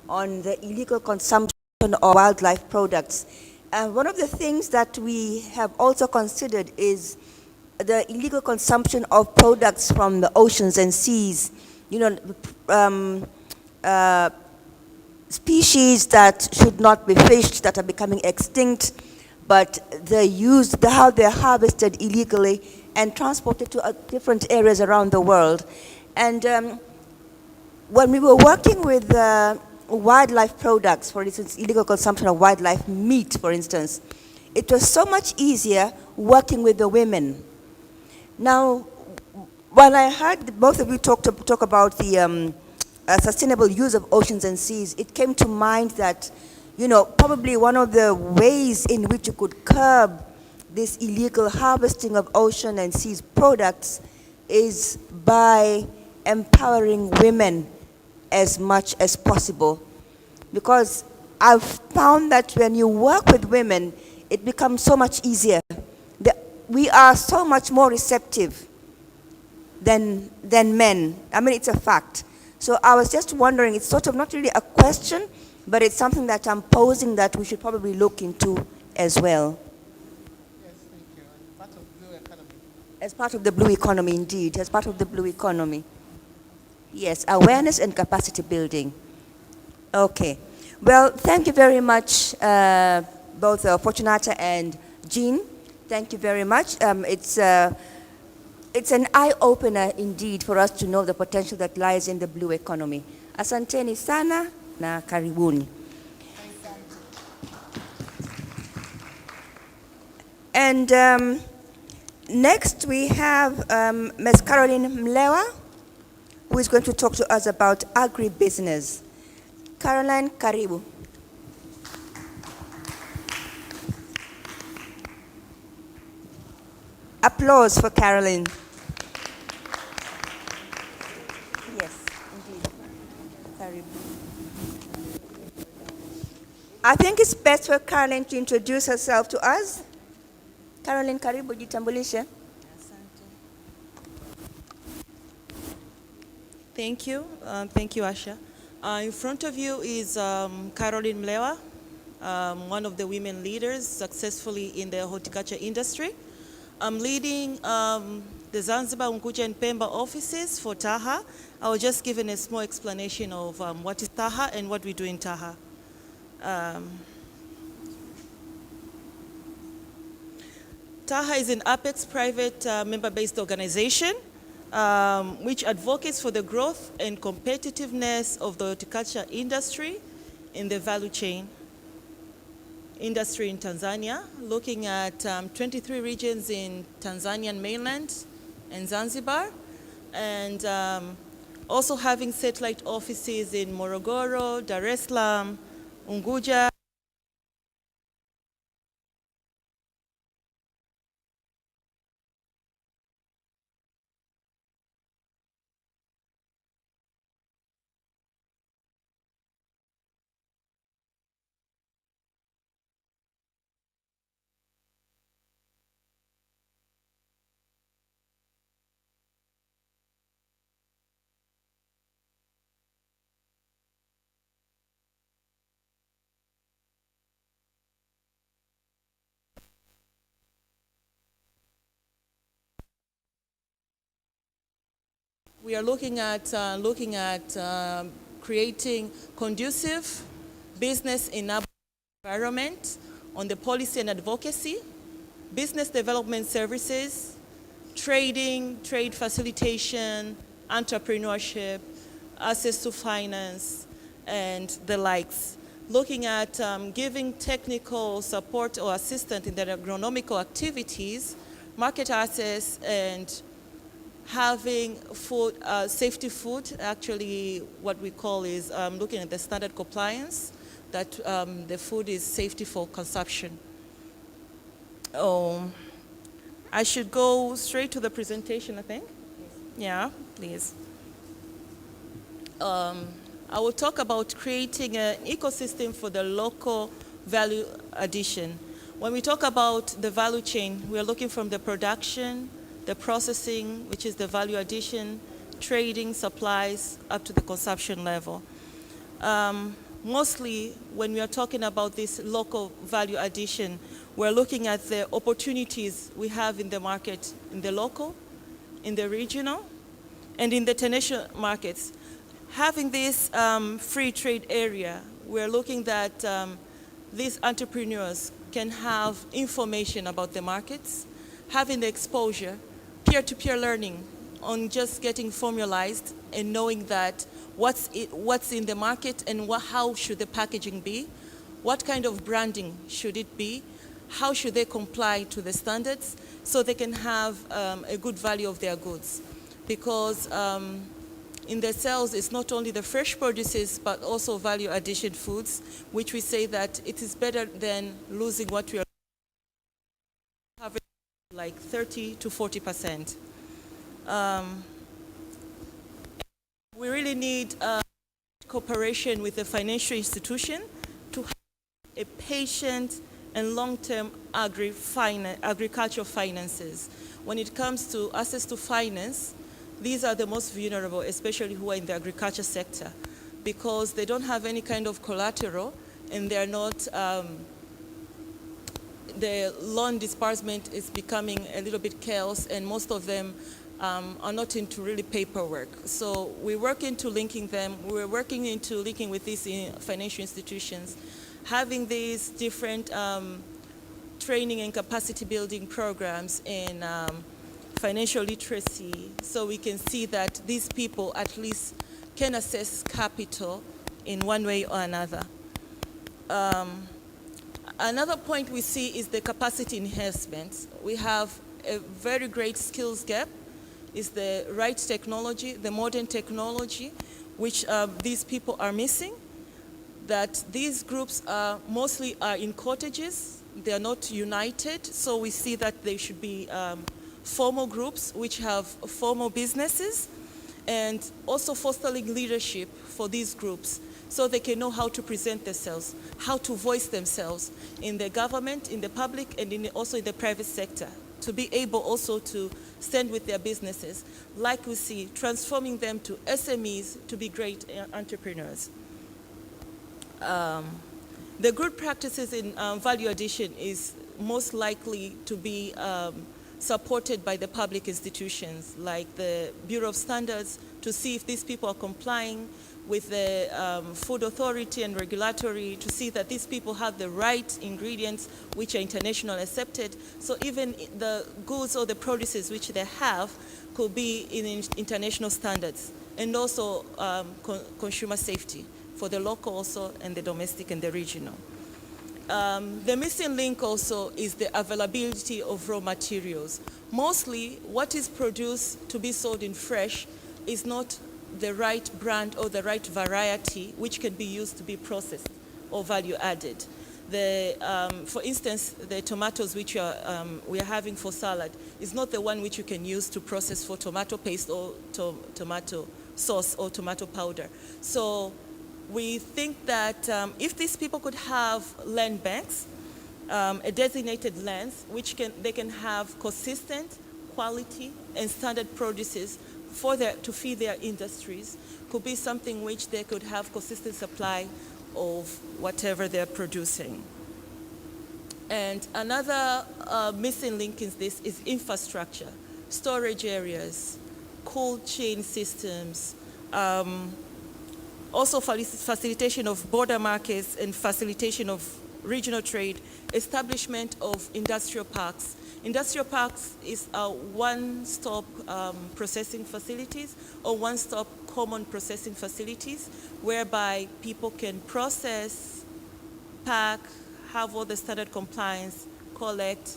on the illegal consumption of wildlife products. And one of the things that we have also considered is the illegal consumption of products from the oceans and seas. You know, species that should not be fished, that are becoming extinct, but how they're harvested illegally and transported to different areas around the world. And when we were working with wildlife products, for instance, illegal consumption of wildlife meat, for instance, it was so much easier working with the women. Now, when I heard both of you talk about the sustainable use of oceans and seas, it came to mind that, you know, probably one of the ways in which you could curb this illegal harvesting of ocean and seas products is by empowering women as much as possible. Because I've found that when you work with women, it becomes so much easier. We are so much more receptive than men. I mean, it's a fact. So I was just wondering, it's sort of not really a question, but it's something that I'm posing that we should probably look into as well.
Yes, thank you. Part of blue economy.
As part of the blue economy, indeed, as part of the blue economy. Yes, awareness and capacity building. Okay. Well, thank you very much, both Fortunata and Jean. Thank you very much. It's an eye-opener indeed for us to know the potential that lies in the blue economy. Asanteni sana na karibuni. And next we have Ms. Caroline Mlewa, who is going to talk to us about agribusiness. Caroline, karibu. Applause for Caroline. Yes, indeed. Karibu. I think it's best for Caroline to introduce herself to us. Caroline, karibu, jitambulishe.
Thank you. Thank you, Asha. In front of you is Caroline Mlewa, one of the women leaders successfully in the horticulture industry. I'm leading the Zanzibar, Unguja, and Pemba offices for Taha. I was just given a small explanation of what is Taha and what we do in Taha. Taha is an Apex private member-based organization which advocates for the growth and competitiveness of the horticulture industry in the value chain industry in Tanzania, looking at 23 regions in Tanzanian mainland and Zanzibar, and also having satellite offices in Morogoro, Dar es Salaam, Unguja. We are looking at creating conducive business environment on the policy and advocacy, business development services, trading, trade facilitation, entrepreneurship, access to finance, and the likes. Looking at giving technical support or assistance in their agronomical activities, market access, and having food, safety food, actually what we call is looking at the standard compliance that the food is safety for consumption. I should go straight to the presentation, I think. Yeah, please. I will talk about creating an ecosystem for the local value addition. When we talk about the value chain, we are looking from the production, the processing, which is the value addition, trading, supplies, up to the consumption level. Mostly, when we are talking about this local value addition, we're looking at the opportunities we have in the market, in the local, in the regional, and in the international markets. Having this free trade area, we're looking that these entrepreneurs can have information about the markets, having the exposure, peer-to-peer learning on just getting formalized and knowing that what's in the market and how should the packaging be, what kind of branding should it be, how should they comply to the standards so they can have a good value of their goods. Because in the sales, it's not only the fresh produces, but also value addition foods, which we say that it is better than losing what we are having, like 30 to 40%. We really need cooperation with the financial institution to have a patient and long-term agricultural finances. When it comes to access to finance, these are the most vulnerable, especially who are in the agriculture sector, because they don't have any kind of collateral and they're not, the loan disbursement is becoming a little bit chaos, and most of them are not into really paperwork. So we're working to linking them. We're working into linking with these financial institutions, having these different training and capacity building programs in financial literacy, so we can see that these people at least can access capital in one way or another. Another point we see is the capacity enhancement. We have a very great skills gap. Is the right technology, the modern technology, which these people are missing. That these groups mostly are in cottages. They are not united, so we see that they should be formal groups which have formal businesses, and also fostering leadership for these groups so they can know how to present themselves, how to voice themselves in the government, in the public, and also in the private sector, to be able also to stand with their businesses, like we see, transforming them to SMEs to be great entrepreneurs. The good practices in value addition is most likely to be supported by the public institutions, like the Bureau of Standards, to see if these people are complying with the food authority and regulatory, to see that these people have the right ingredients which are international accepted. So even the goods or the produces which they have could be in international standards, and also consumer safety for the local also, and the domestic and the regional. The missing link also is the availability of raw materials. Mostly what is produced to be sold in fresh is not the right brand or the right variety which can be used to be processed or value added. For instance, the tomatoes which we are having for salad is not the one which you can use to process for tomato paste or tomato sauce or tomato powder. So we think that if these people could have land banks, a designated lands, which they can have consistent quality and standard produces to feed their industries, could be something which they could have consistent supply of whatever they're producing. And another missing link in this is infrastructure, storage areas, cold chain systems, also facilitation of border markets and facilitation of regional trade, establishment of industrial parks. Industrial parks is one-stop processing facilities or one-stop common processing facilities whereby people can process, pack, have all the standard compliance, collect,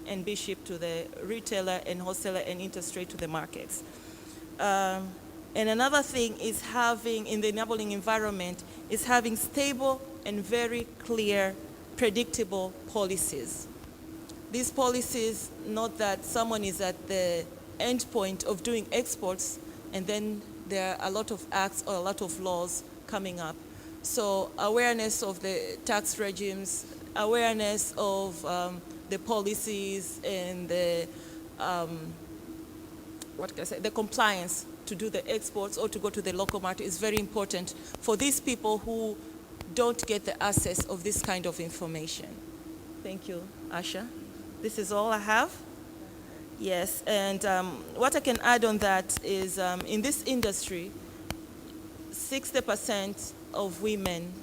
and be shipped to the retailer and wholesaler and interstraight to the markets. And another thing is having, in the enabling environment, is having stable and very clear, predictable policies. These policies, not that someone is at the end point of doing exports and then there are a lot of acts or a lot of laws coming up. So awareness of the tax regimes, awareness of the policies and the, the compliance to do the exports or to go to the local market is very important for these people who don't get the access of this kind of information. Thank you, Asha. This is all I have. Yes, and what I can add on that is in this industry, 60% of women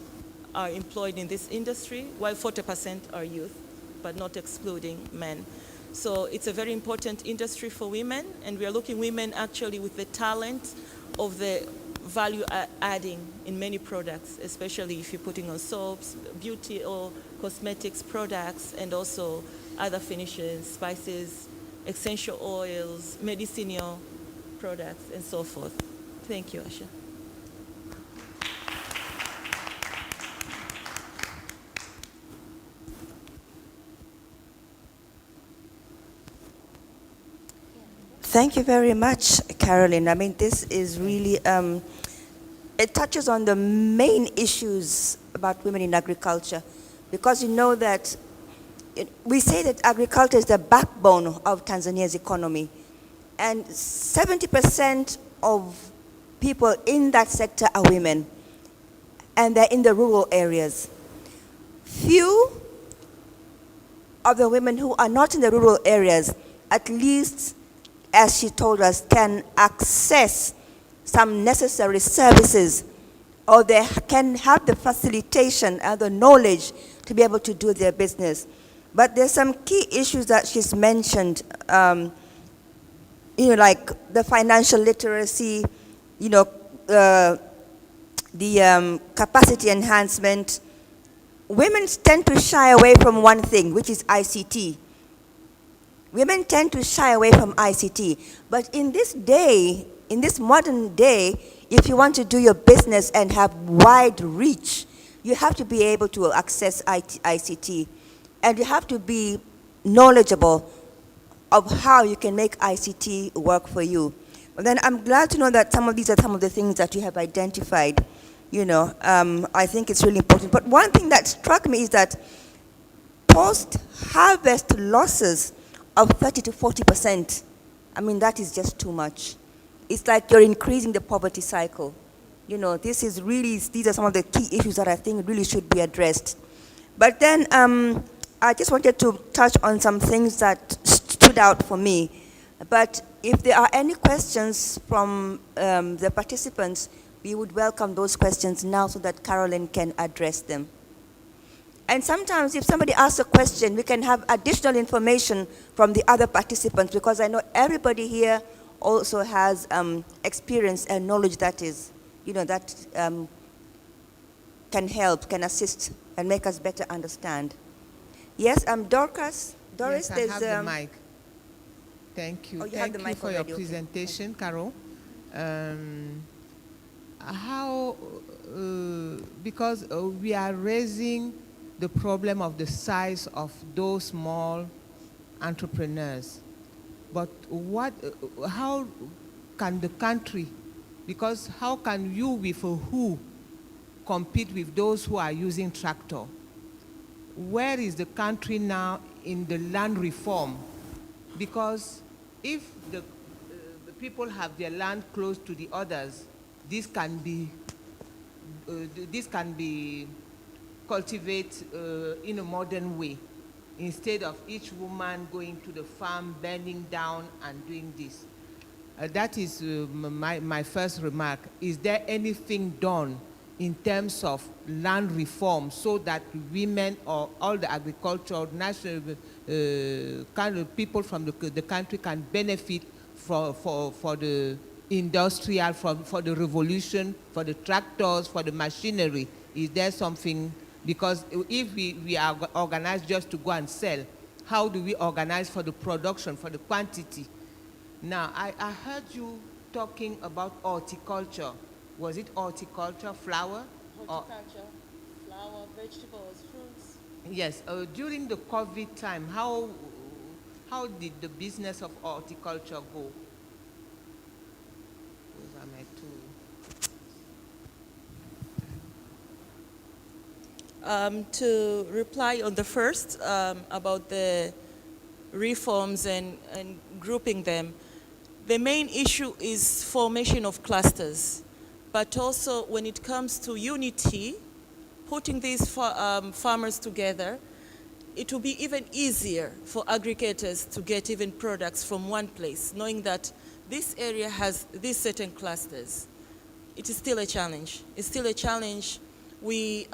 are employed in this industry, while 40% are youth, but not excluding men. So it's a very important industry for women, and we are looking women actually with the talent of the value adding in many products, especially if you're putting on soaps, beauty or cosmetics products, and also other finishes, spices, essential oils, medicinal products, and so forth. Thank you, Asha.
Thank you very much, Carolyn. I mean, this is really, it touches on the main issues about women in agriculture, because you know that we say that agriculture is the backbone of Tanzania's economy, and 70% of people in that sector are women, and they're in the rural areas. Few of the women who are not in the rural areas, at least, as she told us, can access some necessary services, or they can have the facilitation and the knowledge to be able to do their business. But there's some key issues that she's mentioned, like the financial literacy, the capacity enhancement. Women tend to shy away from one thing, which is ICT. Women tend to shy away from ICT. But in this day, in this modern day, if you want to do your business and have wide reach, you have to be able to access ICT. And you have to be knowledgeable of how you can make ICT work for you. But then I'm glad to know that some of these are some of the things that you have identified. I think it's really important. But one thing that struck me is that post-harvest losses of 30 to 40%, I mean, that is just too much. It's like you're increasing the poverty cycle. These are some of the key issues that I think really should be addressed. But then I just wanted to touch on some things that stood out for me. But if there are any questions from the participants, we would welcome those questions now so that Carolyn can address them. And sometimes if somebody asks a question, we can have additional information from the other participants, because I know everybody here also has experience and knowledge that is, can help, can assist, and make us better understand. Yes, Dorcas? Doris,
yes, I have the mic. Thank you.
Oh, you
Thank
have the
you
mic
for
already.
your presentation, okay. Carol. Because we are raising the problem of the size of those small entrepreneurs, but how can the country, because how can you with who compete with those who are using tractor? Where is the country now in the land reform? Because if the people have their land close to the others, this can be cultivated in a modern way, instead of each woman going to the farm, bending down and doing this. That is my first remark. Is there anything done in terms of land reform so that women or all the agricultural national kind of people from the country can benefit for the industrial, for the revolution, for the tractors, for the machinery? Is there something? Because if we are organized just to go and sell, how do we organize for the production, for the quantity? Now, I heard you talking about horticulture. Was it horticulture, flower?
Horticulture, flour, vegetables, fruits.
Yes, during the COVID time, how did the business of horticulture go? Those are my two.
To reply on the first about the reforms and grouping them, the main issue is formation of clusters, but also when it comes to unity, putting these farmers together, it will be even easier for aggregators to get even products from one place, knowing that this area has these certain clusters. It is still a challenge. It's still a challenge. We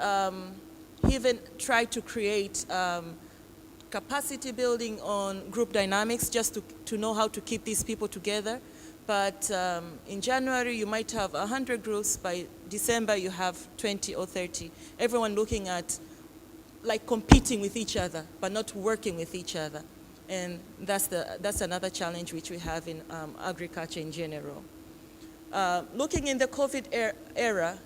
even try to create capacity building on group dynamics just to know how to keep these people together. But in January, you might have 100 groups. By December, you have 20 or 30. Everyone looking at like competing with each other, but not working with each other. And that's another challenge which we have in agriculture in general. Looking in the COVID era,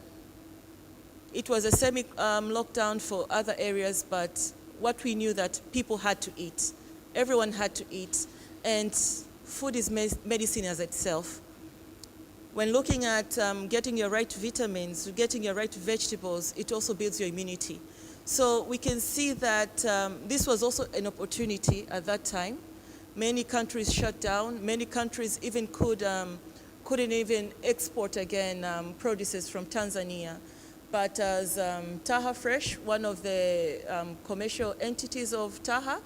it was a semi-lockdown for other areas, but what we knew that people had to eat. Everyone had to eat, and food is medicine as itself. When looking at getting your right vitamins, getting your right vegetables, it also builds your immunity. So we can see that this was also an opportunity at that time. Many countries shut down. Many countries even couldn't even export again produces from Tanzania. But as Taha Fresh, one of the commercial entities of Taha,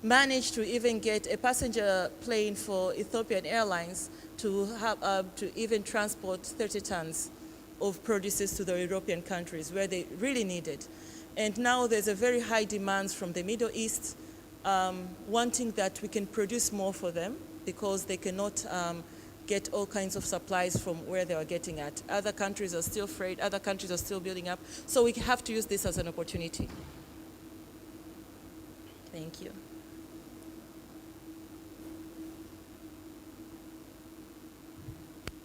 managed to even get a passenger plane for Ethiopian Airlines to even transport 30 tons of produces to the European countries where they really need it. And now there's a very high demand from the Middle East, wanting that we can produce more for them because they cannot get all kinds of supplies from where they are getting at. Other countries are still afraid, other countries are still building up. So we have to use this as an opportunity. Thank you.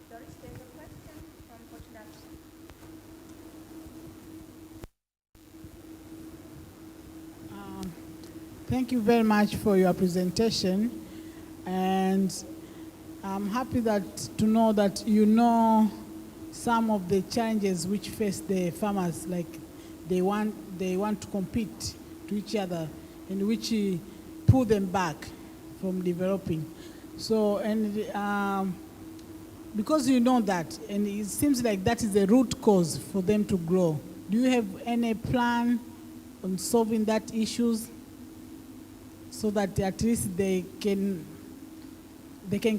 Doris, there's a question from Fortunato.
Thank you very much for your presentation, and I'm happy to know that you know some of the challenges which face the farmers, like they want to compete to each other, and which pull them back from developing. So, and because you know that, and it seems like that is the root cause for them to grow, do you have any plan on solving that issues so that at least they can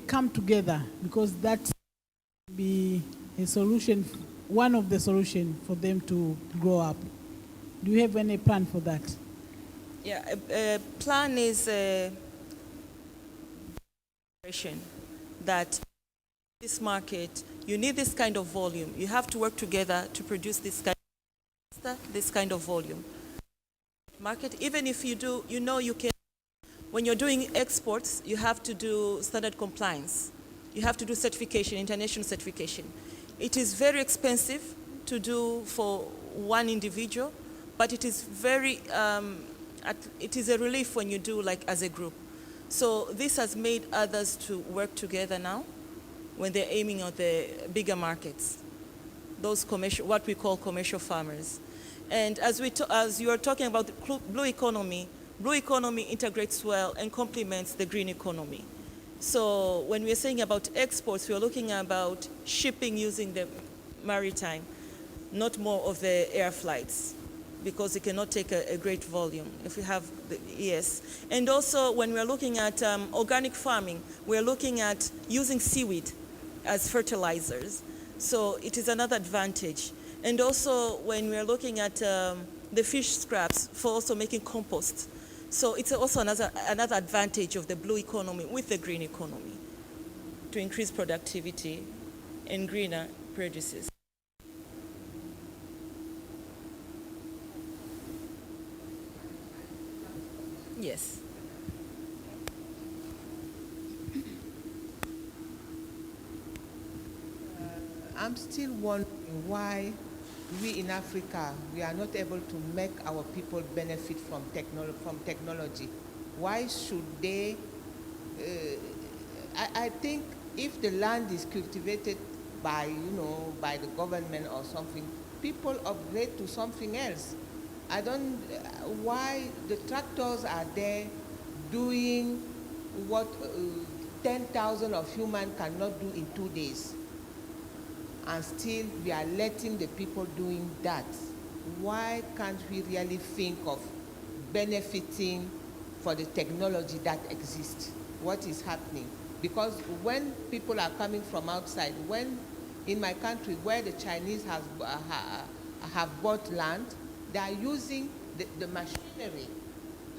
come together, because that be a solution, one of the solutions for them to grow up? Do you have any plan for that?
Yeah, a plan is that this market, you need this kind of volume. You have to work together to produce this kind of volume. Market, even if you do, you can, when you're doing exports, you have to do standard compliance. You have to do certification, international certification. It is very expensive to do for one individual, but it is it is a relief when you do like as a group. So this has made others to work together now when they're aiming at the bigger markets, those what we call commercial farmers. And as you are talking about the blue economy integrates well and complements the green economy. So when we're saying about exports, we're looking about shipping using the maritime, not more of the air flights, because it cannot take a great volume if we have yes. And also when we're looking at organic farming, we're looking at using seaweed as fertilizers. So it is another advantage. And also when we're looking at the fish scraps for also making compost. So it's also another advantage of the blue economy with the green economy to increase productivity and greener produces. Yes.
I'm still wondering why we in Africa, we are not able to make our people benefit from technology. Why should they? I think if the land is cultivated by, by the government or something, people upgrade to something else. I don't, why the tractors are there doing what 10,000 of human cannot do in 2 days. And still we are letting the people doing that. Why can't we really think of benefiting for the technology that exists? What is happening? Because when people are coming from outside, when in my country where the Chinese have bought land, they are using the machinery.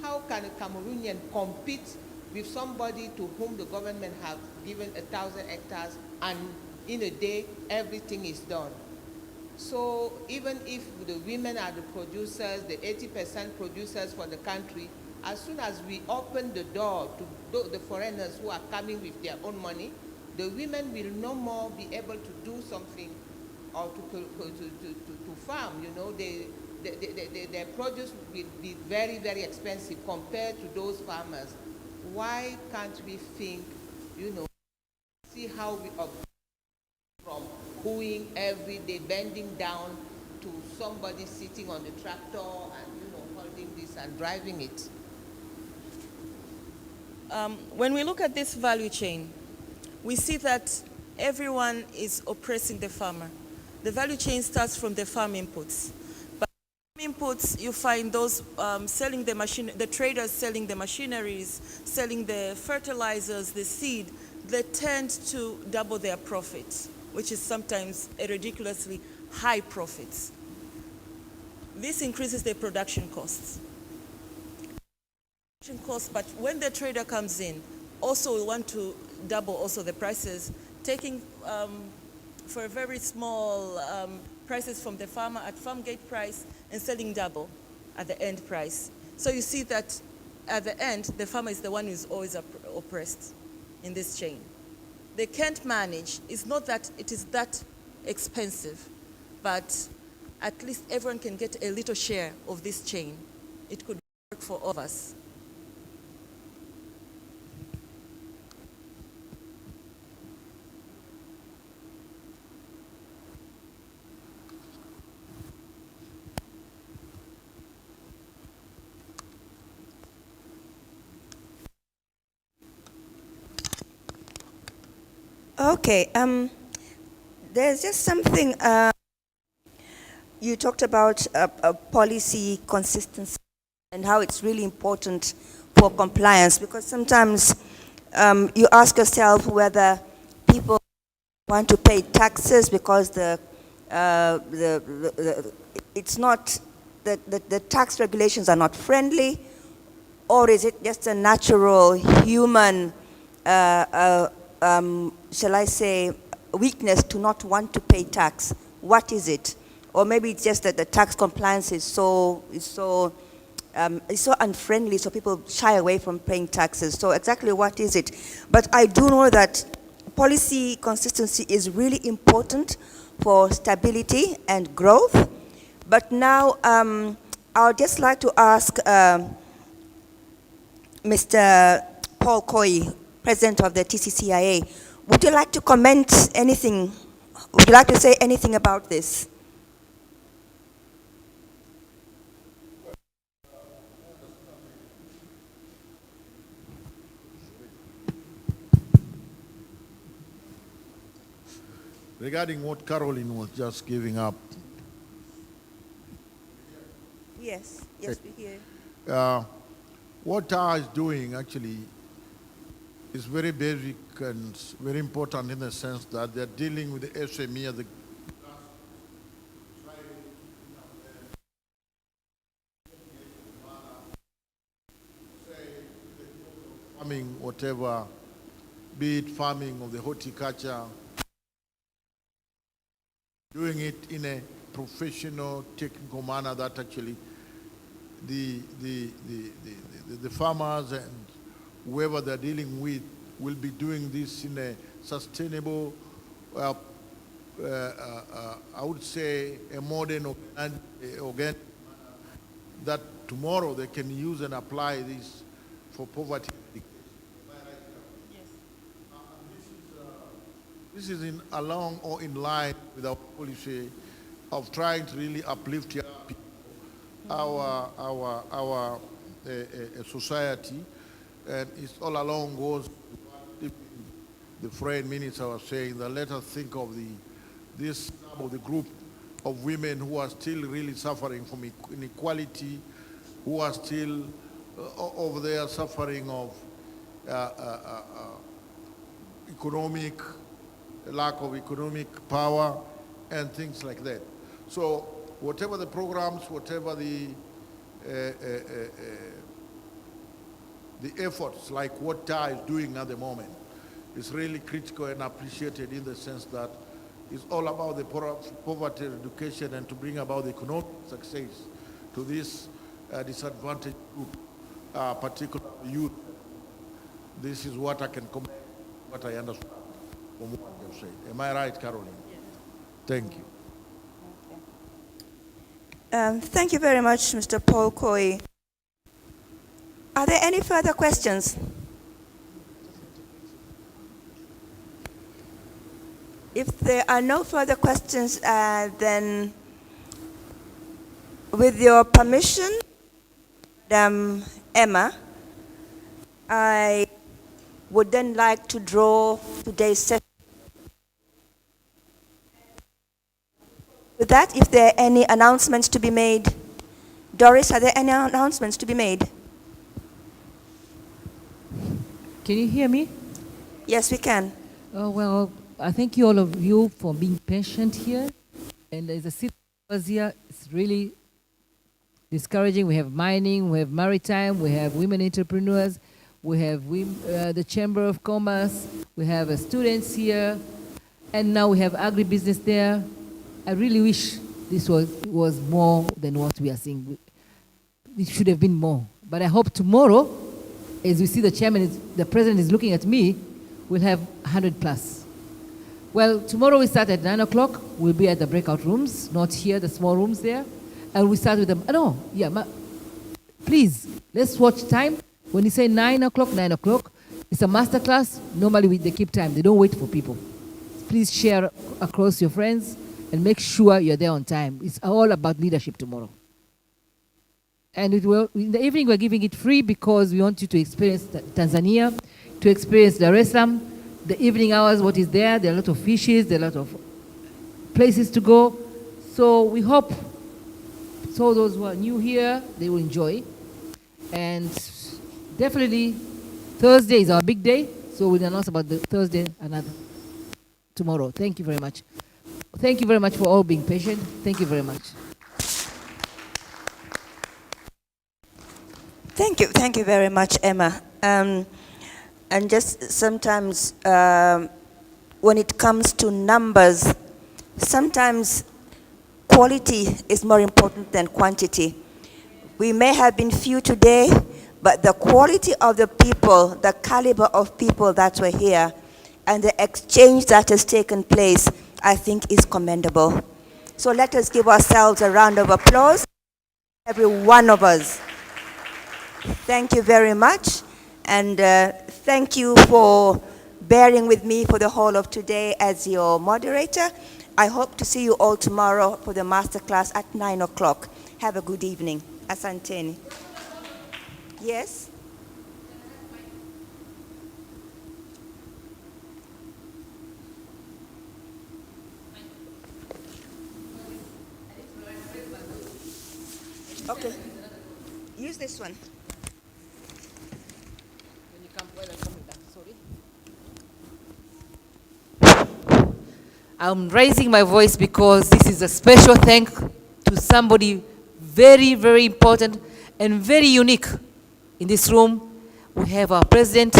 How can a Cameroonian compete with somebody to whom the government have given 1,000 hectares and in a day everything is done? So even if the women are the producers, the 80% producers for the country, as soon as we open the door to the foreigners who are coming with their own money, the women will no more be able to do something or to farm. Their produce will be very, very expensive compared to those farmers. Why can't we think, see how we from going every day, bending down to somebody sitting on the tractor and, holding this and driving it?
When we look at this value chain, we see that everyone is oppressing the farmer. The value chain starts from the farm inputs. But farm inputs, you find those selling the machine, the traders selling the machineries, selling the fertilizers, the seed. They tend to double their profits, which is sometimes a ridiculously high profits. This increases their production costs. But when the trader comes in, also we want to double also the prices, taking for a very small prices from the farmer at farm gate price and selling double at the end price. So you see that at the end, the farmer is the one who is always oppressed in this chain. They can't manage. It's not that it is that expensive, but at least everyone can get a little share of this chain. It could work for all of us.
Okay. There's just something you talked about policy consistency and how it's really important for compliance, because sometimes you ask yourself whether people want to pay taxes because it's not the tax regulations are not friendly, or is it just a natural human shall I say, weakness to not want to pay tax? What is it? Or maybe it's just that the tax compliance is so unfriendly, so people shy away from paying taxes. So exactly what is it? But I do know that policy consistency is really important for stability and growth. But now I would just like to ask Mr. Paul Coy, President of the TCCIA, would you like to comment anything? Would you like to say anything about this?
Regarding what Caroline was just giving up,
Yes, we hear.
what TAA is doing actually is very basic and very important in the sense that they're dealing with the SME as the farming, whatever, be it farming of the horticulture, doing it in a professional, technical manner that actually the farmers and whoever they're dealing with will be doing this in a sustainable I would say, a modern organ that tomorrow they can use and apply this for poverty. This is in along or in line with our policy of trying to really uplift young people, our society, and it's all along goes to what the foreign minister was saying, that let us think of the group of women who are still really suffering from inequality, who are still over there suffering of lack of economic power and things like that. So whatever the programs, whatever the efforts like what TAA is doing at the moment is really critical and appreciated in the sense that it's all about the poverty education and to bring about the economic success to this disadvantaged group, particularly youth. This is what I can comment, what I understand from what you've said. Am I right, Caroline? Yes. Thank you.
Thank you very much, Mr. Paul Koi. Are there any further questions? If there are no further questions, then with your permission, Madam Emma, I would then like to draw today's session. With that, if there are any announcements to be made, Doris, are there any announcements to be made?
Can you hear me?
Yes, we can.
Well, I thank you all of you for being patient here. And as a city here, it's really discouraging. We have mining, we have maritime, we have women entrepreneurs, we have the Chamber of Commerce, we have students here, and now we have agribusiness there. I really wish this was more than what we are seeing. It should have been more. But I hope tomorrow, as we see the president is looking at me, we'll have 100 plus. Well, tomorrow we start at 9 o'clock. We'll be at the breakout rooms, not here, the small rooms there. And we start with them. Please, let's watch time. When you say 9 o'clock, 9 o'clock, it's a master class. Normally they keep time. They don't wait for people. Please share across your friends and make sure you're there on time. It's all about leadership tomorrow. And in the evening, we're giving it free because we want you to experience Tanzania, to experience Dar es Salaam. The evening hours, what is there are a lot of fishes, there are a lot of places to go. So we hope those who are new here, they will enjoy. And definitely, Thursday is our big day, so we'll announce about the Thursday tomorrow. Thank you very much. Thank you very much for all being patient. Thank you very much.
Thank you very much, Emma. And just sometimes when it comes to numbers, sometimes quality is more important than quantity. We may have been few today, but the quality of the people, the caliber of people that were here, and the exchange that has taken place, I think is commendable. So let us give ourselves a round of applause, every one of us. Thank you very much, and thank you for bearing with me for the whole of today as your moderator. I hope to see you all tomorrow for the masterclass at 9 o'clock. Have a good evening. Asanteni. Yes? Okay. Use this one.
I'm raising my voice because this is a special thank to somebody very, very important and very unique in this room. We have our president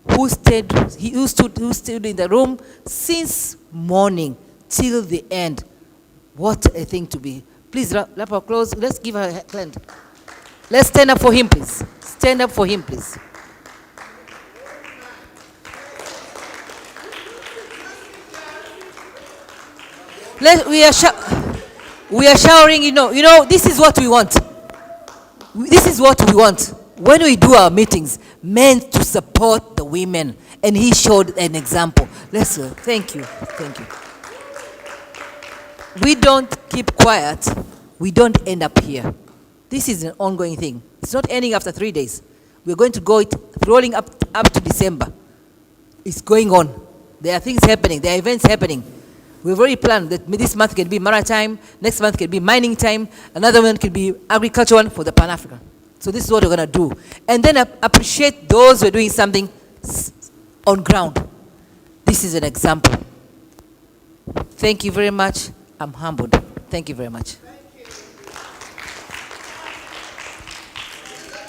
who stood in the room since morning till the end. What a thing to be. Please wrap our clothes. Let's give her a hand. Let's stand up for him, please. Stand up for him, please. We are showering, this is what we want. This is what we want. When we do our meetings, men to support the women. And he showed an example. Let's go. Thank you. Thank you. We don't keep quiet. We don't end up here. This is an ongoing thing. It's not ending after 3 days. We're going to go it rolling up to December. It's going on. There are things happening. There are events happening. We've already planned that this month can be maritime, next month can be mining time, another one can be agriculture one for the Pan-African. So this is what we're going to do. And then appreciate those who are doing something on ground. This is an example. Thank you very much. I'm humbled. Thank you very much.